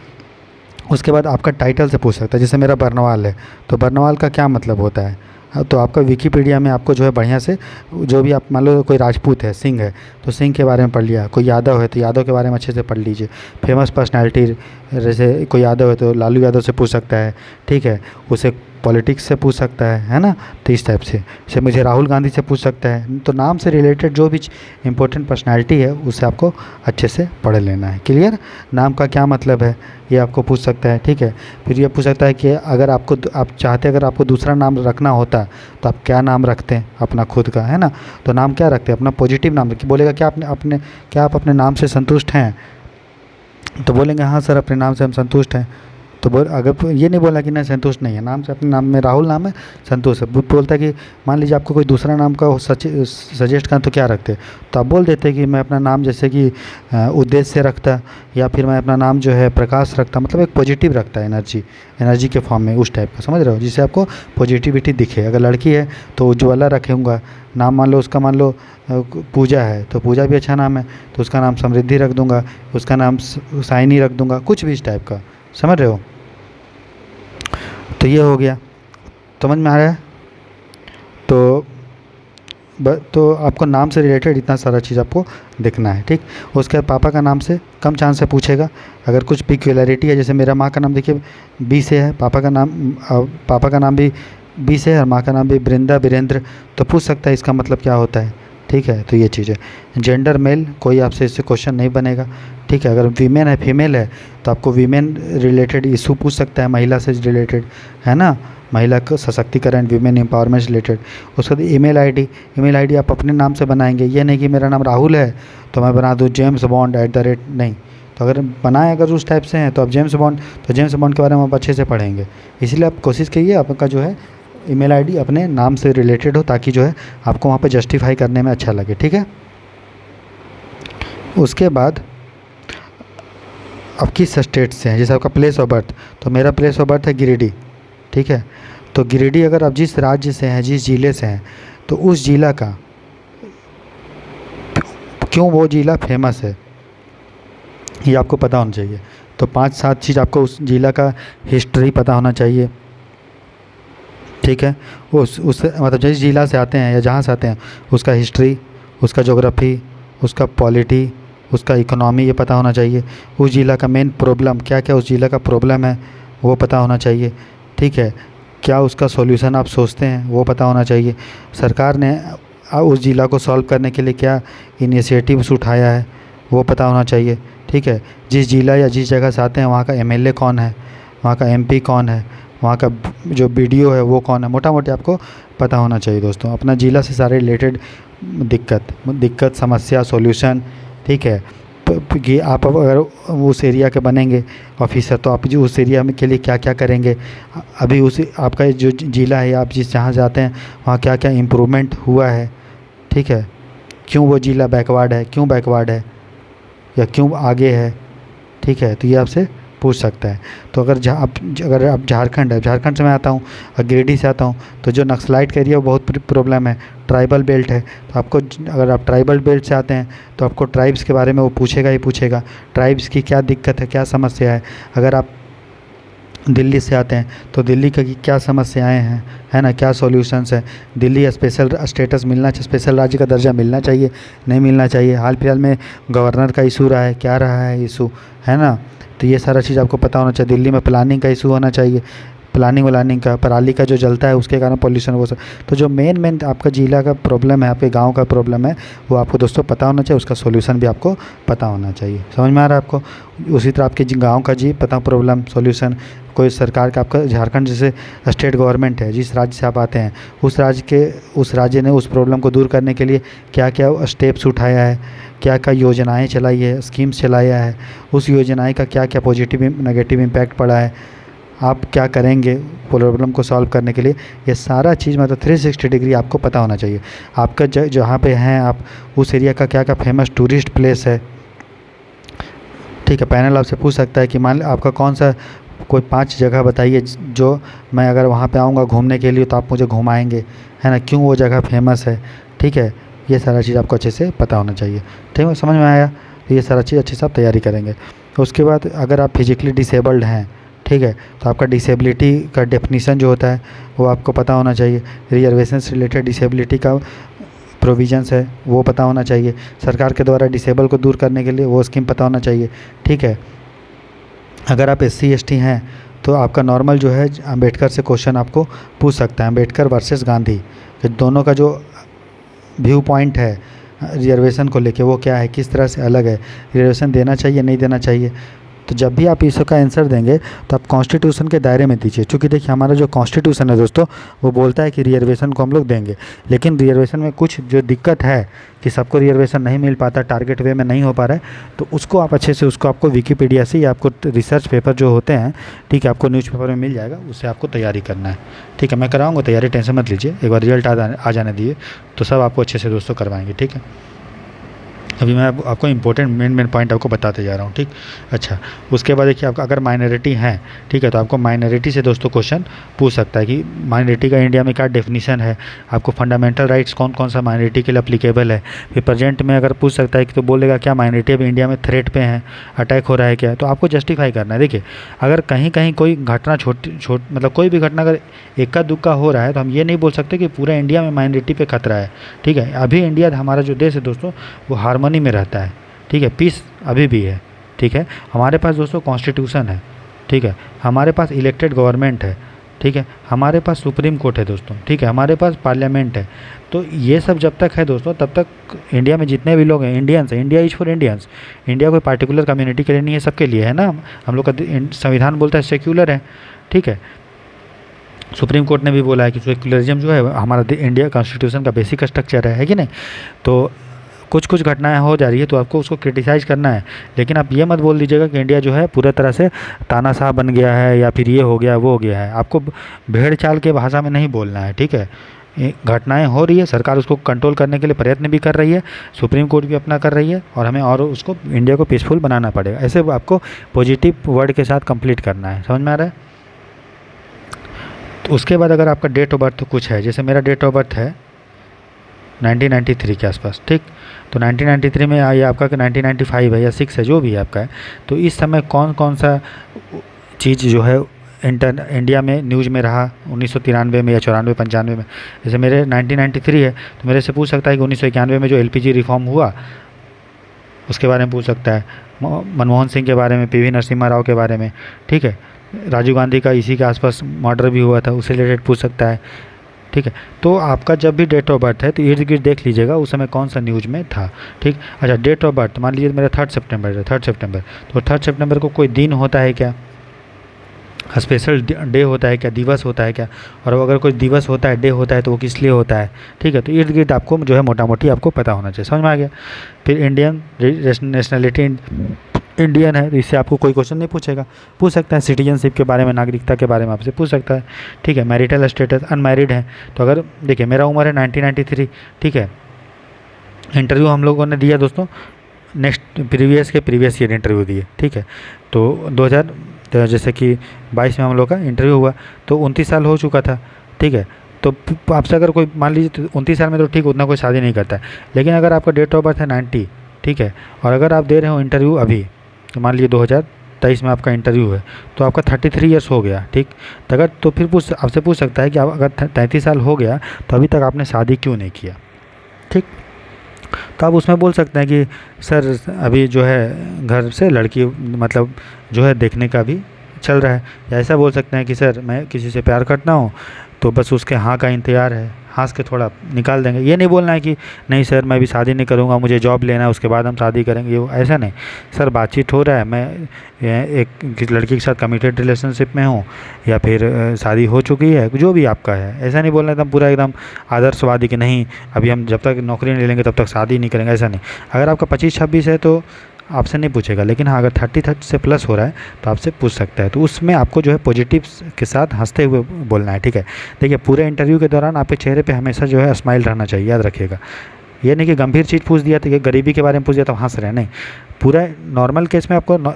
उसके बाद आपका टाइटल से पूछ सकता है, जैसे मेरा बर्नवाल है तो बर्नवाल का क्या मतलब होता है, तो आपका विकीपीडिया में आपको जो है बढ़िया से, जो भी आप मान लो कोई राजपूत है, सिंह है तो सिंह के बारे में पढ़ लिया, कोई यादव है तो यादव के बारे में अच्छे से पढ़ लीजिए। फेमस पर्सनैलिटी जैसे कोई यादव है तो लालू यादव से पूछ सकता है, ठीक है, उसे पॉलिटिक्स से पूछ सकता है ना, तो इस टाइप से। जैसे मुझे राहुल गांधी से पूछ सकता है, तो नाम से रिलेटेड जो भी इंपॉर्टेंट पर्सनैलिटी है उससे आपको अच्छे से पढ़ लेना है। क्लियर, नाम का क्या मतलब है ये आपको पूछ सकता है, ठीक है। फिर ये पूछ सकता है कि अगर आप चाहते अगर आपको दूसरा नाम रखना होता तो आप क्या नाम रखते हैं अपना खुद का, है ना, तो नाम क्या रखते हैं अपना, पॉजिटिव नाम रखिए। बोलेगा क्या क्या आप अपने नाम से संतुष्ट हैं, तो बोलेंगे हाँ सर अपने नाम से हम संतुष्ट हैं। तो अगर ये नहीं बोला कि नहीं संतुष्ट नहीं है, नाम से अपने नाम में राहुल नाम है संतुष्ट है, बोलता है कि मान लीजिए आपको कोई दूसरा नाम का सजेस्ट करें तो क्या रखते, तो आप बोल देते कि मैं अपना नाम जैसे कि उद्देश्य से रखता, या फिर मैं अपना नाम जो है प्रकाश रखता, मतलब एक पॉजिटिव रखता है, एनर्जी के फॉर्म में, उस टाइप का, समझ रहे हो, जिससे आपको पॉजिटिविटी दिखे। अगर लड़की है तो उज्ज्वला रखूँगा नाम, मान लो उसका मान लो पूजा है तो पूजा भी अच्छा नाम है तो उसका नाम समृद्धि रख दूँगा, उसका नाम साइनी रख दूँगा, कुछ भी इस टाइप का, समझ रहे हो। तो ये हो गया, समझ में आ रहा है। तो आपको नाम से रिलेटेड इतना सारा चीज़ आपको देखना है, ठीक। उसके बाद पापा का नाम से कम चांस से पूछेगा, अगर कुछ पिक्युलरिटी है, जैसे मेरा माँ का नाम देखिए बी से है, पापा का नाम भी बी से है और माँ का नाम भी बृंदा वीरेंद्र, तो पूछ सकता है इसका मतलब क्या होता है, ठीक है। तो ये चीज़ है। जेंडर मेल, कोई आपसे इससे क्वेश्चन नहीं बनेगा, ठीक है। अगर वीमेन है फीमेल है तो आपको वीमेन रिलेटेड इशू पूछ सकता है, महिला से रिलेटेड, है ना, महिला का सशक्तिकरण, वीमेन एम्पावरमेंट से रिलेटेड। उसके बाद ईमेल आईडी आप अपने नाम से बनाएंगे, ये नहीं कि मेरा नाम राहुल है तो मैं बना दूँ जेम्स बॉन्ड @ नहीं। तो अगर बनाए अगर उस टाइप से हैं तो आप जेम्स बॉन्ड के बारे में आप अच्छे से पढ़ेंगे। इसलिए आप कोशिश कीजिए आपका जो है ईमेल आईडी अपने नाम से रिलेटेड हो, ताकि जो है आपको वहाँ पे जस्टिफाई करने में अच्छा लगे, ठीक है। उसके बाद आप किस स्टेट से हैं, जैसे आपका प्लेस ऑफ बर्थ, तो मेरा प्लेस ऑफ बर्थ है गिरिडीह, ठीक है। तो गिरिडीह अगर आप जिस राज्य से हैं, जिस ज़िले से हैं, तो उस ज़िला का क्यों वो ज़िला फेमस है ये आपको पता होना चाहिए। तो 5-7 चीज़ आपको उस ज़िला का हिस्ट्री पता होना चाहिए, ठीक है। उस मतलब जिस ज़िला से आते हैं या जहाँ से आते हैं उसका हिस्ट्री, उसका ज्योग्राफी, उसका पॉलिटी, उसका इकोनॉमी, ये पता होना चाहिए। उस ज़िला का मेन प्रॉब्लम क्या क्या उस ज़िला का प्रॉब्लम है वो पता होना चाहिए, ठीक है। क्या उसका सॉल्यूशन आप सोचते हैं वो पता होना चाहिए। सरकार ने उस ज़िला को सॉल्व करने के लिए क्या इनिशिएटिव्स उठाया है वो पता होना चाहिए, ठीक है। जिस ज़िला या जिस जगह से आते हैं वहाँ का एमएलए कौन है, वहाँ का एमपी कौन है, वहाँ का जो बीडीओ है वो कौन है, मोटा मोटी आपको पता होना चाहिए दोस्तों। अपना ज़िला से सारे रिलेटेड दिक्कत समस्या सॉल्यूशन, ठीक है। कि आप अगर उस एरिया के बनेंगे ऑफिसर तो आप जो उस एरिया में के लिए क्या क्या करेंगे, अभी उस आपका जो ज़िला है आप जहाँ जाते हैं वहाँ क्या क्या इम्प्रूवमेंट हुआ है, ठीक है। क्यों वो ज़िला बैकवर्ड है, क्यों बैकवर्ड है या क्यों आगे है, ठीक है। तो ये आपसे पूछ सकता है। तो अगर आप झारखंड से मैं आता हूँ और गिरिडीह से आता हूँ, तो जो नक्सलाइट का एरिया वो बहुत प्रॉब्लम है, ट्राइबल बेल्ट है। तो आपको अगर आप ट्राइबल बेल्ट से आते हैं तो आपको ट्राइब्स के बारे में वो पूछेगा ही पूछेगा, ट्राइब्स की क्या दिक्कत है, क्या समस्या है। अगर आप दिल्ली से आते हैं तो दिल्ली की क्या समस्याएं हैं, है ना, क्या सॉल्यूशंस है। दिल्ली स्पेशल स्टेटस मिलना चाहिए, स्पेशल राज्य का दर्जा मिलना चाहिए, नहीं मिलना चाहिए। हाल फिलहाल में गवर्नर का इशू रहा है, क्या रहा है इशू, है ना। तो ये सारा चीज़ आपको पता होना चाहिए। दिल्ली में प्लानिंग का इशू होना चाहिए, प्लानिंग व्लानिंग का, पराली का जो जलता है उसके कारण पॉल्यूशन वो सब। तो जो मेन आपका जिला का प्रॉब्लम है, आपके गांव का प्रॉब्लम है, वो आपको दोस्तों पता होना चाहिए, उसका सॉल्यूशन भी आपको पता होना चाहिए। समझ में आ रहा है आपको? उसी तरह आपके गांव का जी पता प्रॉब्लम सॉल्यूशन, कोई सरकार का, आपका झारखंड जैसे स्टेट गवर्नमेंट है, जिस राज्य से आप आते हैं उस राज्य ने उस प्रॉब्लम को दूर करने के लिए क्या क्या स्टेप्स उठाया है, क्या क्या योजनाएं चलाई है, स्कीम्स चलाया है, उस योजनाएं का क्या क्या पॉजिटिव नेगेटिव इम्पैक्ट पड़ा है, आप क्या करेंगे प्रॉब्लम को सॉल्व करने के लिए, ये सारा चीज़ मतलब 360 डिग्री आपको पता होना चाहिए। आपका जहाँ पे हैं आप, उस एरिया का क्या क्या फेमस टूरिस्ट प्लेस है, ठीक है। पैनल आपसे पूछ सकता है कि मान आपका कौन सा कोई 5 जगह बताइए जो मैं अगर वहाँ पे आऊँगा घूमने के लिए तो आप मुझे घुमाएंगे, है ना, क्यों वो जगह फेमस है, ठीक है। ये सारा चीज़ आपको अच्छे से पता होना चाहिए, ठीक है। समझ में आया? तो ये सारा चीज़ अच्छे से आप तैयारी करेंगे। उसके बाद अगर आप फिजिकली डिसेबल्ड हैं, ठीक है, तो आपका डिसेबिलिटी का डेफिनीशन जो होता है वो आपको पता होना चाहिए। रिजर्वेशन से रिलेटेड डिसेबिलिटी का प्रोविजंस है वो पता होना चाहिए। सरकार के द्वारा डिसेबल को दूर करने के लिए वो स्कीम पता होना चाहिए, ठीक है। अगर आप SC ST हैं तो आपका नॉर्मल जो है अम्बेडकर से क्वेश्चन आपको पूछ सकता है, अम्बेडकर वर्सेस गांधी, कि दोनों का जो व्यू पॉइंट है रिजर्वेशन को लेके वो क्या है, किस तरह से अलग है, रिजर्वेशन देना चाहिए नहीं देना चाहिए। तो जब भी आप इसका आंसर देंगे तो आप कॉन्स्टिट्यूशन के दायरे में दीजिए, क्योंकि देखिए हमारा जो कॉन्स्टिट्यूशन है दोस्तों वो बोलता है कि रिजर्वेशन को हम लोग देंगे, लेकिन रिजर्वेशन में कुछ जो दिक्कत है कि सबको रिजर्वेशन नहीं मिल पाता, टारगेट वे में नहीं हो पा रहा है, तो उसको आप अच्छे से उसको आपको विकीपीडिया से या आपको रिसर्च पेपर जो होते हैं, ठीक है, आपको न्यूज़पेपर में मिल जाएगा, उससे आपको तैयारी करना है, ठीक है। मैं कराऊँगा तैयारी, टेंशन मत लीजिए, एक बार रिजल्ट आ जाने दिए तो सब आपको अच्छे से दोस्तों करवाएंगे, ठीक है। अभी मैं आपको इंपॉर्टेंट मेन पॉइंट आपको बताते जा रहा हूँ, ठीक। अच्छा, उसके बाद देखिए आपका अगर माइनॉरिटी हैं, ठीक है, तो आपको माइनॉरिटी से दोस्तों क्वेश्चन पूछ सकता है कि माइनॉरिटी का इंडिया में क्या डेफिनीशन है, आपको फंडामेंटल राइट्स कौन कौन सा माइनॉरिटी के लिए अप्लीकेबल है। फिर प्रेजेंट में अगर पूछ सकता है कि तो बोलेगा क्या माइनॉरिटी अब इंडिया में थ्रेट पे हैं, अटैक हो रहा है क्या, तो आपको जस्टिफाई करना है। देखिए अगर कहीं कहीं कोई घटना मतलब कोई भी घटना अगर इक्का दुक्का हो रहा है तो हम ये नहीं बोल सकते कि पूरा इंडिया में माइनॉरिटी पे खतरा है, ठीक है। अभी इंडिया हमारा जो देश है दोस्तों वो हार्मनी में रहता है, ठीक है, पीस अभी भी है, ठीक है। हमारे पास दोस्तों कॉन्स्टिट्यूशन है, ठीक है, हमारे पास इलेक्टेड गवर्नमेंट है, ठीक है, हमारे पास सुप्रीम कोर्ट है दोस्तों, ठीक है, हमारे पास पार्लियामेंट है। तो ये सब जब तक है दोस्तों तब तक इंडिया में जितने भी लोग हैं इंडियंस हैं, India is for Indians, India कोई पार्टिकुलर कम्युनिटी के लिए नहीं है, सबके लिए है ना। हम लोग का संविधान बोलता है सेक्युलर है, ठीक है। सुप्रीम कोर्ट ने भी बोला है कि सेक्युलरिज्म जो है हमारा इंडिया कॉन्स्टिट्यूशन का बेसिक स्ट्रक्चर है कि नहीं। तो कुछ कुछ घटनाएं हो जा रही है तो आपको उसको क्रिटिसाइज करना है, लेकिन आप ये मत बोल दीजिएगा कि इंडिया जो है पूरा तरह से तानाशाह बन गया है या फिर ये हो गया वो हो गया है। आपको भेड़ चाल के भाषा में नहीं बोलना है, ठीक है। घटनाएं हो रही है, सरकार उसको कंट्रोल करने के लिए प्रयत्न भी कर रही है, सुप्रीम कोर्ट भी अपना कर रही है, और हमें और उसको इंडिया को पीसफुल बनाना पड़ेगा। ऐसे आपको पॉजिटिव वर्ड के साथ कंप्लीट करना है, समझ में आ रहा है। तो उसके बाद अगर आपका डेट ऑफ बर्थ कुछ है, जैसे मेरा डेट ऑफ बर्थ है 1993 के आसपास, ठीक। तो 1993 में ये आपका 1995 है या 6 है जो भी है आपका है, तो इस समय कौन कौन सा चीज़ जो है इंडिया में न्यूज़ में रहा 1993 में या 94-95 में। जैसे मेरे 1993 है तो मेरे से पूछ सकता है कि 1991 में जो LPG रिफॉर्म हुआ उसके बारे में पूछ सकता है, मनमोहन सिंह के बारे में, PV नरसिम्हा राव के बारे में, ठीक है। राजीव गांधी का इसी के आसपास मर्डर भी हुआ था, उससे रिलेटेड पूछ सकता है, ठीक है। तो आपका जब भी डेट ऑफ बर्थ है तो इर्द गिर्द देख लीजिएगा उस समय कौन सा न्यूज़ में था, ठीक। अच्छा, डेट ऑफ बर्थ मान लीजिए मेरा 3 सितंबर है, 3 सितंबर, तो 3 सितंबर को कोई दिन होता है क्या, स्पेशल डे होता है क्या, दिवस होता है क्या, और अगर कोई दिवस होता है, डे होता है, तो वो किस लिए होता है, ठीक है। तो इर्द गिर्द आपको जो है मोटा मोटी आपको पता होना चाहिए, समझ में आ गया। फिर इंडियन नेशनलिटी इंडियन है तो इससे आपको कोई क्वेश्चन नहीं पूछेगा, पूछ सकता है सिटीजनशिप के बारे में, नागरिकता के बारे में आपसे पूछ सकता है, ठीक है। मैरिटल स्टेटस, अनमैरिड है, तो अगर देखिए मेरा उम्र है 1993, ठीक है। इंटरव्यू हम लोगों ने दिया दोस्तों नेक्स्ट प्रीवियस ईयर इंटरव्यू दिए, ठीक है। तो 2000 जैसे कि 22 में हम लोग का इंटरव्यू हुआ तो 29 साल हो चुका था, ठीक है। तो आपसे अगर कोई मान लीजिए 29 साल में तो ठीक उतना कोई शादी नहीं करता है, लेकिन अगर आपका डेट ऑफ बर्थ है 90, ठीक है, और अगर आप दे रहे हो इंटरव्यू अभी, तो मान लीजिए 2023 में आपका इंटरव्यू है तो आपका 33 ईयर्स हो गया, ठीक। तो अगर तो फिर आपसे पूछ सकता है कि आप अगर 33 साल हो गया तो अभी तक आपने शादी क्यों नहीं किया, ठीक। तो आप उसमें बोल सकते हैं कि सर अभी जो है घर से लड़की मतलब जो है देखने का भी चल रहा है। या ऐसा बोल सकते हैं कि सर मैं किसी से प्यार करता हूँ, तो बस उसके हाँ का इंतज़ार है, हंस के थोड़ा निकाल देंगे। ये नहीं बोलना है कि नहीं सर मैं भी शादी नहीं करूँगा, मुझे जॉब लेना है, उसके बाद हम शादी करेंगे, वो ऐसा नहीं। सर बातचीत हो रहा है, मैं एक किसी लड़की के साथ कमिटेड रिलेशनशिप में हूँ, या फिर शादी हो चुकी है, जो भी आपका है। ऐसा नहीं बोलना एकदम पूरा एकदम आदर्शवादी कि नहीं अभी हम जब तक नौकरी नहीं लेंगे तब तक शादी नहीं करेंगे, ऐसा नहीं। अगर आपका 25-26 है तो आपसे नहीं पूछेगा, लेकिन हाँ अगर 30 से प्लस हो रहा है तो आपसे पूछ सकता है। तो उसमें आपको जो है पॉजिटिव के साथ हंसते हुए बोलना है, ठीक है। देखिए पूरे इंटरव्यू के दौरान आपके चेहरे पे हमेशा जो है स्माइल रहना चाहिए, याद रखिएगा। ये नहीं कि गंभीर चीज़ पूछ दिया तो ये गरीबी के बारे में पूछ दिया तो हंस रहे हैं, नहीं। पूरा नॉर्मल केस में आपको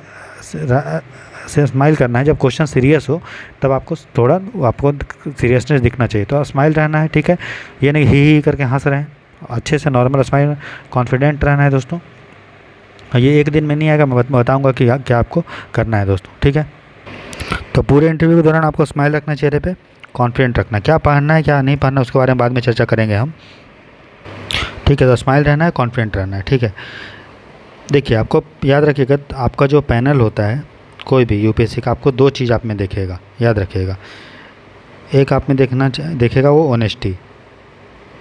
से स्माइल करना है। जब क्वेश्चन सीरियस हो तब आपको थोड़ा आपको सीरियसनेस दिखना चाहिए, तो स्माइल रहना है, ठीक है। ये नहीं ही करके हंस रहे हैं, अच्छे से नॉर्मल स्माइल, कॉन्फिडेंट रहना है दोस्तों। ये एक दिन में नहीं आएगा, मैं बताऊंगा कि क्या आपको करना है दोस्तों, ठीक है। तो पूरे इंटरव्यू के दौरान आपको स्माइल रखना है चेहरे पे, कॉन्फिडेंट रखना है। क्या पहनना है क्या नहीं पहनना उसके बारे में बाद में चर्चा करेंगे हम, ठीक है। तो स्माइल रहना है, कॉन्फिडेंट रहना है, ठीक है। देखिए आपको याद रखिएगा, आपका जो पैनल होता है कोई भी यूपीएससी का, आपको दो चीज़ आप में देखेगा, याद रखिएगा। एक आप में देखेगा वो ऑनेस्टी,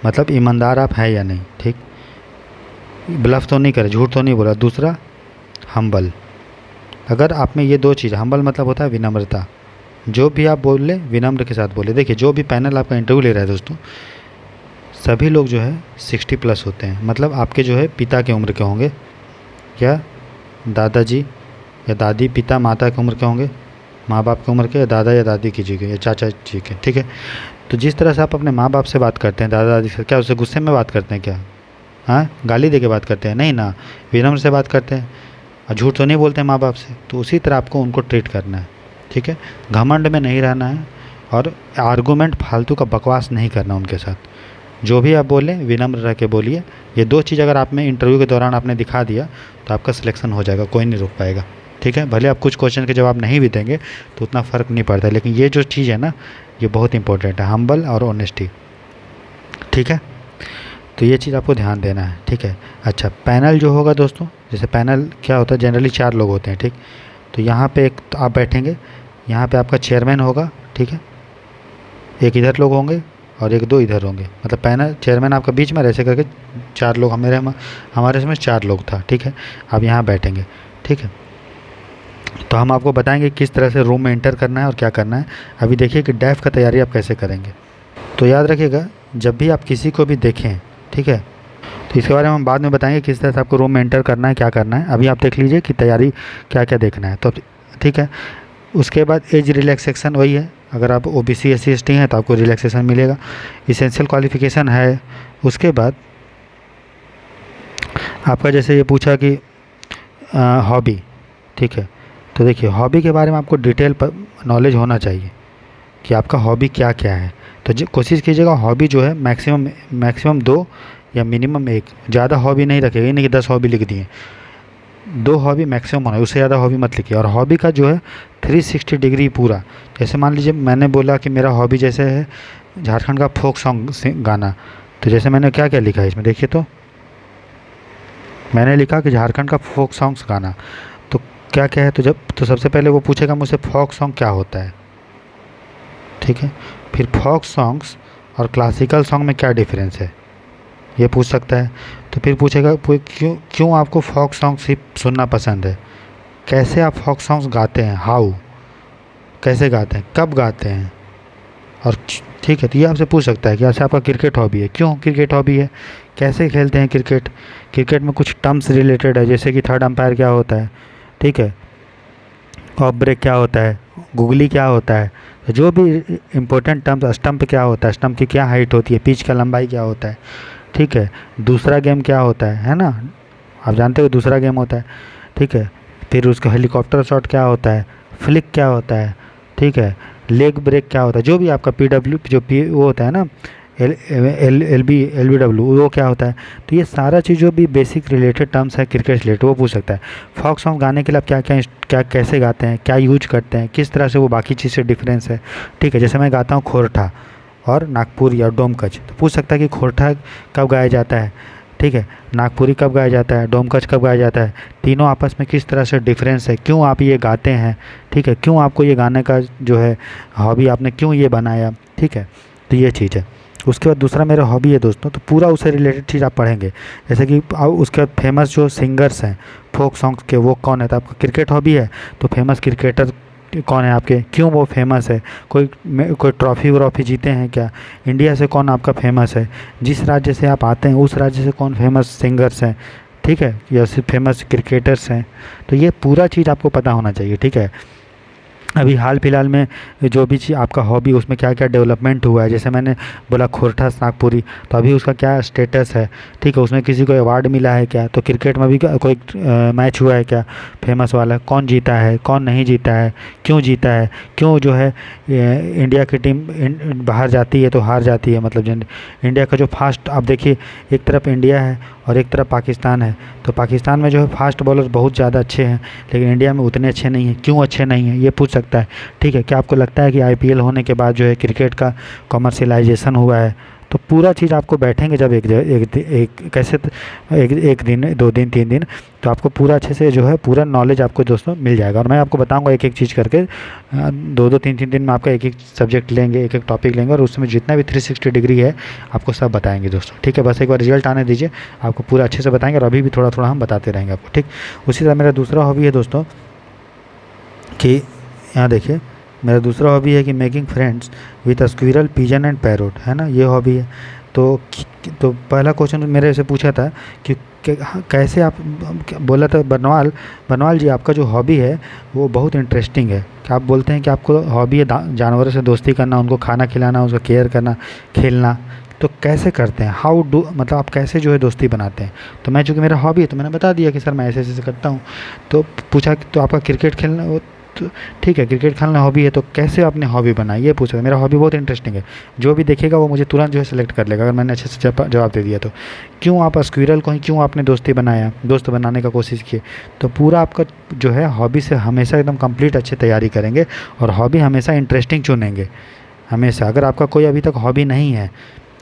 मतलब ईमानदार आप हैं या नहीं, ठीक, ब्लफ तो नहीं करे, झूठ तो नहीं बोला। दूसरा हम्बल। अगर आप में ये दो चीज़, हम्बल मतलब होता है विनम्रता, जो भी आप बोले विनम्र के साथ बोले। देखिए जो भी पैनल आपका इंटरव्यू ले रहा है दोस्तों, सभी लोग जो है 60 प्लस होते हैं, मतलब आपके जो है पिता की उम्र के होंगे, या दादाजी या दादी, पिता माता की उम्र के होंगे, माँ बाप की उम्र के, या दादा या दादी की जी के, या चाचा जी के, ठीक है। तो जिस तरह से आप अपने माँ बाप से बात करते हैं, दादा दादी से, क्या उससे गुस्से में बात करते हैं क्या? हाँ, गाली दे के बात करते हैं? नहीं ना, विनम्र से बात करते हैं, और झूठ तो नहीं बोलते माँ बाप से। तो उसी तरह आपको उनको ट्रीट करना है, ठीक है। घमंड में नहीं रहना है, और आर्गूमेंट फालतू का बकवास नहीं करना उनके साथ। जो भी आप बोलें विनम्र रह के बोलिए। ये दो चीज़ अगर आप में इंटरव्यू के दौरान आपने दिखा दिया तो आपका सिलेक्शन हो जाएगा, कोई नहीं रोक पाएगा, ठीक है। भले आप कुछ क्वेश्चन के जवाब नहीं भी देंगे तो उतना फ़र्क नहीं पड़ता, लेकिन ये जो चीज़ है ना, ये बहुत इंपॉर्टेंट है, हम्बल और ऑनेस्टी, ठीक है। तो ये चीज़ आपको ध्यान देना है, ठीक है। अच्छा, पैनल जो होगा दोस्तों, जैसे पैनल क्या होता है, जनरली 4 लोग होते हैं, ठीक। तो यहाँ पे एक तो आप बैठेंगे, यहाँ पे आपका चेयरमैन होगा, ठीक है। एक इधर लोग होंगे और एक दो इधर होंगे, मतलब पैनल चेयरमैन आपका बीच में, ऐसे करके 4 लोग, हमारे इसमें 4 लोग था, ठीक है। आप यहाँ बैठेंगे, ठीक है। तो हम आपको बताएंगे किस तरह से रूम में एंटर करना है और क्या करना है। अभी देखिए कि डैफ का तैयारी आप कैसे करेंगे। तो याद रखिएगा, जब भी आप किसी को भी देखें, ठीक है, तो इसके बारे में हम बाद में बताएंगे किस तरह से आपको रूम में एंटर करना है, क्या करना है। अभी आप देख लीजिए कि तैयारी क्या क्या देखना है, तो ठीक है। उसके बाद एज रिलैक्सेशन वही है, अगर आप ओबीसी SC ST हैं तो आपको रिलैक्सेशन मिलेगा। इसेंशियल क्वालिफ़िकेशन है। उसके बाद आपका जैसे ये पूछा कि हॉबी, ठीक है। तो देखिए हॉबी के बारे में आपको डिटेल नॉलेज होना चाहिए कि आपका हॉबी क्या क्या है। तो कोशिश कीजिएगा हॉबी जो है मैक्सिमम 2 या मिनिमम 1, ज़्यादा हॉबी नहीं रखेगा, ये नहीं कि 10 हॉबी लिख दिए, 2 हॉबी मैक्सिमम होना है, उससे ज़्यादा हॉबी मत लिखिए। और हॉबी का जो है 360 डिग्री पूरा, जैसे मान लीजिए मैंने बोला कि मेरा हॉबी जैसे है झारखंड का फोक सॉन्ग गाना, तो जैसे मैंने क्या क्या लिखा है इसमें देखिए, तो मैंने लिखा कि झारखंड का फोक सॉन्ग्स गाना। तो क्या क्या है, तो सबसे पहले वो पूछेगा मुझसे फोक सॉन्ग क्या होता है, ठीक है। फिर फोक सॉन्ग्स और क्लासिकल सॉन्ग में क्या डिफरेंस है, ये पूछ सकता है। तो फिर पूछेगा क्यों आपको फोक सॉन्ग सिर्फ सुनना पसंद है, कैसे आप फोक सॉन्ग्स गाते हैं, हाउ, कैसे गाते हैं, कब गाते हैं, और ठीक है। तो ये आपसे पूछ सकता है कि अच्छा आपका क्रिकेट हॉबी है, क्यों क्रिकेट हॉबी है, कैसे खेलते हैं क्रिकेट में कुछ टर्म्स रिलेटेड है, जैसे कि थर्ड अंपायर क्या होता है, ठीक है, ऑफ ब्रेक क्या होता है, गुगली क्या होता है, तो जो भी इम्पोर्टेंट टर्म्स, स्टंप क्या होता है, स्टंप की क्या हाइट होती है, पिच का लंबाई क्या होता है, ठीक है, दूसरा गेम क्या होता है ना, आप जानते हो दूसरा गेम होता है, ठीक है। फिर उसका हेलीकॉप्टर शॉट क्या होता है, फ्लिक क्या होता है, ठीक है, लेग ब्रेक क्या होता है, जो भी आपका PW जो वो होता है ना, LBW वो क्या होता है। तो ये सारा चीज़ जो भी बेसिक रिलेटेड टर्म्स है क्रिकेट रिलेटेड वो पूछ सकता है। फोक सॉन्ग गाने के लिए आप क्या कैसे गाते हैं, क्या यूज करते हैं, किस तरह से वो बाकी चीज़ से डिफरेंस है, ठीक है। जैसे मैं गाता हूँ खोरठा और नागपुर या डोमकच, तो पूछ सकता है कि खोरठा कब गाया जाता है, ठीक है। नागपुरी कब गाया जाता है, डोमकच कब गाया जाता है, तीनों आपस में किस तरह से डिफरेंस है, क्यों आप ये गाते हैं, ठीक है, क्यों आपको ये गाने का जो है हॉबी आपने क्यों ये बनाया, ठीक है। तो ये चीज़ है। उसके बाद दूसरा मेरा हॉबी है दोस्तों, तो पूरा उससे रिलेटेड चीज़ आप पढ़ेंगे। जैसे कि उसके बाद फेमस जो सिंगर्स हैं फोक सॉन्ग्स के, वो कौन है। तो आपका क्रिकेट हॉबी है तो फेमस क्रिकेटर कौन है आपके, क्यों वो फेमस है, कोई ट्रॉफी व्रॉफी जीते हैं क्या, इंडिया से कौन आपका फेमस है, जिस राज्य से आप आते हैं उस राज्य से कौन फेमस सिंगर्स हैं, ठीक है, या सिर्फ फेमस क्रिकेटर्स हैं। तो ये पूरा चीज़ आपको पता होना चाहिए, ठीक है। अभी हाल फिलहाल में जो भी चीज़ आपका हॉबी उसमें क्या क्या डेवलपमेंट हुआ है, जैसे मैंने बोला खोरठा नागपुरी, तो अभी उसका क्या स्टेटस है, ठीक है, उसमें किसी को अवार्ड मिला है क्या, तो क्रिकेट में भी कोई मैच हुआ है क्या फेमस वाला, कौन जीता है, कौन नहीं जीता है, क्यों जीता है, क्यों जो है इंडिया की टीम बाहर जाती है तो हार जाती है। मतलब इंडिया का जो फास्ट, आप देखिए एक तरफ इंडिया है और एक तरफ पाकिस्तान है, तो पाकिस्तान में जो है फास्ट बॉलर बहुत ज़्यादा अच्छे हैं, लेकिन इंडिया में उतने अच्छे नहीं हैं, क्यों अच्छे नहीं हैं ये पूछ सकता है, ठीक है। क्या आपको लगता है कि आईपीएल होने के बाद जो है क्रिकेट का कमर्शियलाइजेशन हुआ है। तो पूरा चीज़ आपको बैठेंगे जब एक दिन 2 दिन 3 दिन, तो आपको पूरा अच्छे से जो है पूरा नॉलेज आपको दोस्तों मिल जाएगा। और मैं आपको बताऊंगा एक एक चीज़ करके, 2 3 3 दिन में आपका एक एक सब्जेक्ट लेंगे, एक एक टॉपिक लेंगे, और उसमें जितना भी 360 डिग्री है आपको सब बताएंगे दोस्तों, ठीक है। बस एक बार रिजल्ट आने दीजिए, आपको पूरा अच्छे से बताएंगे, और अभी भी थोड़ा थोड़ा हम बताते रहेंगे आपको, ठीक। उसी तरह मेरा दूसरा हॉबी है दोस्तों कि यहाँ देखिए, मेरा दूसरा हॉबी है कि making friends with squirrel, pigeon and parrot, है ना, ये हॉबी है। तो पहला क्वेश्चन मेरे से पूछा था कि कैसे आप, बोला था बनवाल जी आपका जो हॉबी है वो बहुत इंटरेस्टिंग है, कि आप बोलते हैं कि आपको हॉबी है जानवरों से दोस्ती करना, उनको खाना खिलाना, उसका केयर करना, खेलना, तो कैसे करते हैं, हाउ डू, मतलब आप कैसे जो है दोस्ती बनाते हैं। तो मैं, चूँकि मेरा हॉबी है तो मैंने बता दिया कि सर मैं ऐसे ऐसे करता हूँ। तो पूछा कि तो आपका क्रिकेट खेलना, तो ठीक है क्रिकेट खेलना हॉबी है, तो कैसे आपने हॉबी बनाई ये पूछा। मेरा हॉबी बहुत इंटरेस्टिंग है, जो भी देखेगा वो मुझे तुरंत जो है सेलेक्ट कर लेगा अगर मैंने अच्छे से जवाब दे दिया तो। क्यों आप स्क्विरल को ही क्यों आपने दोस्त बनाने का कोशिश की। तो पूरा आपका जो है हॉबी से हमेशा एकदम कंप्लीट अच्छे तैयारी करेंगे, और हॉबी हमेशा इंटरेस्टिंग चुनेंगे हमेशा। अगर आपका कोई अभी तक हॉबी नहीं है,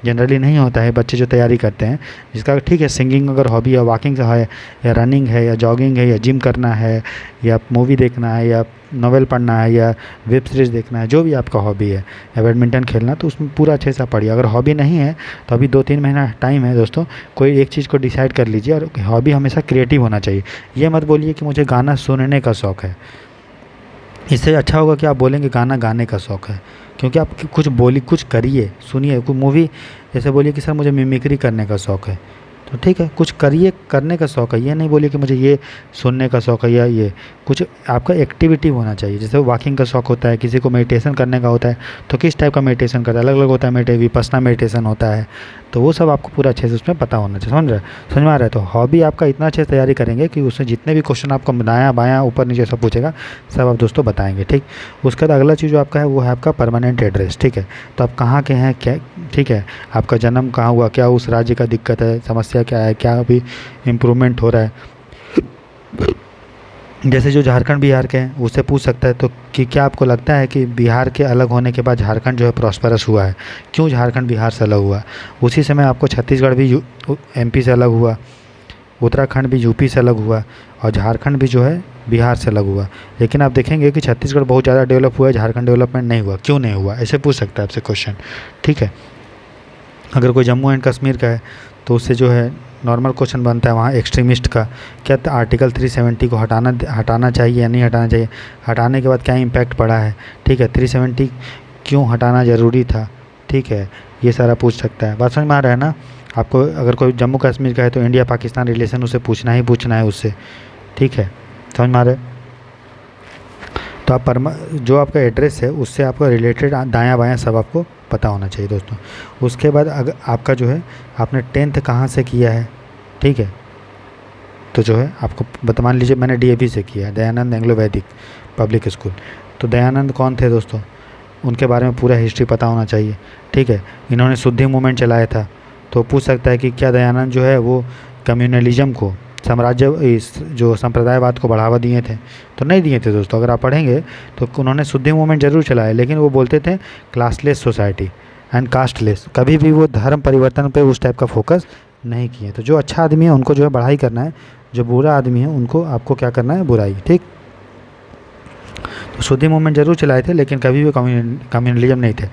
जनरली नहीं होता है बच्चे जो तैयारी करते हैं, जिसका ठीक है सिंगिंग अगर हॉबी है, वॉकिंग है, या रनिंग है, या जॉगिंग है, या जिम करना है, या मूवी देखना है, या नॉवेल पढ़ना है, या वेब सीरीज़ देखना है, जो भी आपका हॉबी है, या बैडमिंटन खेलना, तो उसमें पूरा अच्छे से पढ़िए। अगर हॉबी नहीं है तो अभी 2-3 महीना टाइम है दोस्तों, कोई एक चीज़ को डिसाइड कर लीजिए। और हॉबी हमेशा क्रिएटिव होना चाहिए। ये मत बोलिए कि मुझे गाना सुनने का शौक़ है, इससे अच्छा होगा कि आप बोलेंगे गाना गाने का शौक़ है, क्योंकि आप कुछ करिए, सुनिए। कोई मूवी जैसे बोलिए कि सर मुझे मिमिक्री करने का शौक़ है, तो ठीक है कुछ करिए, करने का शौक़ है। ये नहीं बोलिए कि मुझे ये सुनने का शौक़ है, या ये कुछ आपका एक्टिविटी होना चाहिए। जैसे वॉकिंग का शौक़ होता है, किसी को मेडिटेशन करने का होता है, तो किस टाइप का मेडिटेशन करता है, अलग अलग होता है, विपस्सना मेडिटेशन होता है, तो वो सब आपको पूरा अच्छे से उसमें पता होना चाहिए। समझ में आ रहा है। तो हॉबी आपका इतना अच्छे से तैयारी करेंगे कि उसमें जितने भी क्वेश्चन आपको दायाँ बायाँ ऊपर नीचे सब पूछेगा, सब आप दोस्तों बताएंगे, ठीक। उसके बाद अगला चीज़ जो आपका है वो है आपका परमानेंट एड्रेस, ठीक है। तो आप कहाँ के हैं, क्या, ठीक है, आपका जन्म कहाँ हुआ, क्या उस राज्य का दिक्कत है, समस्या क्या है, क्या अभी इम्प्रूवमेंट हो रहा है। जैसे जो झारखंड बिहार के हैं उससे पूछ सकता है, तो कि क्या आपको लगता है कि बिहार के अलग होने के बाद झारखंड जो है प्रॉस्परस हुआ है, क्यों झारखंड बिहार से अलग हुआ। उसी समय आपको छत्तीसगढ़ भी एमपी से अलग हुआ, उत्तराखंड भी यूपी से अलग हुआ, और झारखंड भी जो है बिहार से अलग हुआ। लेकिन आप देखेंगे कि छत्तीसगढ़ बहुत ज़्यादा डेवलप हुआ है, झारखंड डेवलपमेंट नहीं हुआ, क्यों नहीं हुआ, ऐसे पूछ सकता है आपसे क्वेश्चन, ठीक है। अगर कोई जम्मू एंड कश्मीर का है तो उससे जो है नॉर्मल क्वेश्चन बनता है वहाँ एक्सट्रीमिस्ट का, क्या आर्टिकल 370 को हटाना चाहिए या नहीं हटाना चाहिए, हटाने के बाद क्या इम्पैक्ट पड़ा है, ठीक है, 370 क्यों हटाना ज़रूरी था, ठीक है, ये सारा पूछ सकता है। बात समझ में आ रहा है ना आपको। अगर कोई जम्मू कश्मीर का है तो इंडिया पाकिस्तान रिलेशन उसे पूछना है उससे, ठीक है, समझ में आ रहा है। तो आप जो आपका एड्रेस है उससे आपका रिलेटेड दायाँ बायाँ सब आपको पता होना चाहिए दोस्तों। उसके बाद अगर आपका जो है आपने 10th कहाँ से किया है, ठीक है, तो जो है आपको मान लीजिए मैंने DAV से किया है, दयानंद एंग्लो वैदिक पब्लिक स्कूल। तो दयानंद कौन थे दोस्तों, उनके बारे में पूरा हिस्ट्री पता होना चाहिए, ठीक है। इन्होंने शुद्धि मूवमेंट चलाया था, तो पूछ सकता है कि क्या दयानंद जो है वो कम्युनलिज्म को, इस जो संप्रदायवाद को बढ़ावा दिए थे, तो नहीं दिए थे दोस्तों। अगर आप पढ़ेंगे तो उन्होंने शुद्धि मूवमेंट जरूर चलाया, लेकिन वो बोलते थे क्लासलेस सोसाइटी एंड कास्टलेस, कभी भी वो धर्म परिवर्तन पे उस टाइप का फोकस नहीं किए। तो जो अच्छा आदमी है उनको जो है बढ़ाई करना है, जो बुरा आदमी है उनको आपको क्या करना है, बुराई। ठीक। तो सूदी मूवमेंट ज़रूर चलाए थे लेकिन कभी भी कम्युनलिज्म नहीं थे।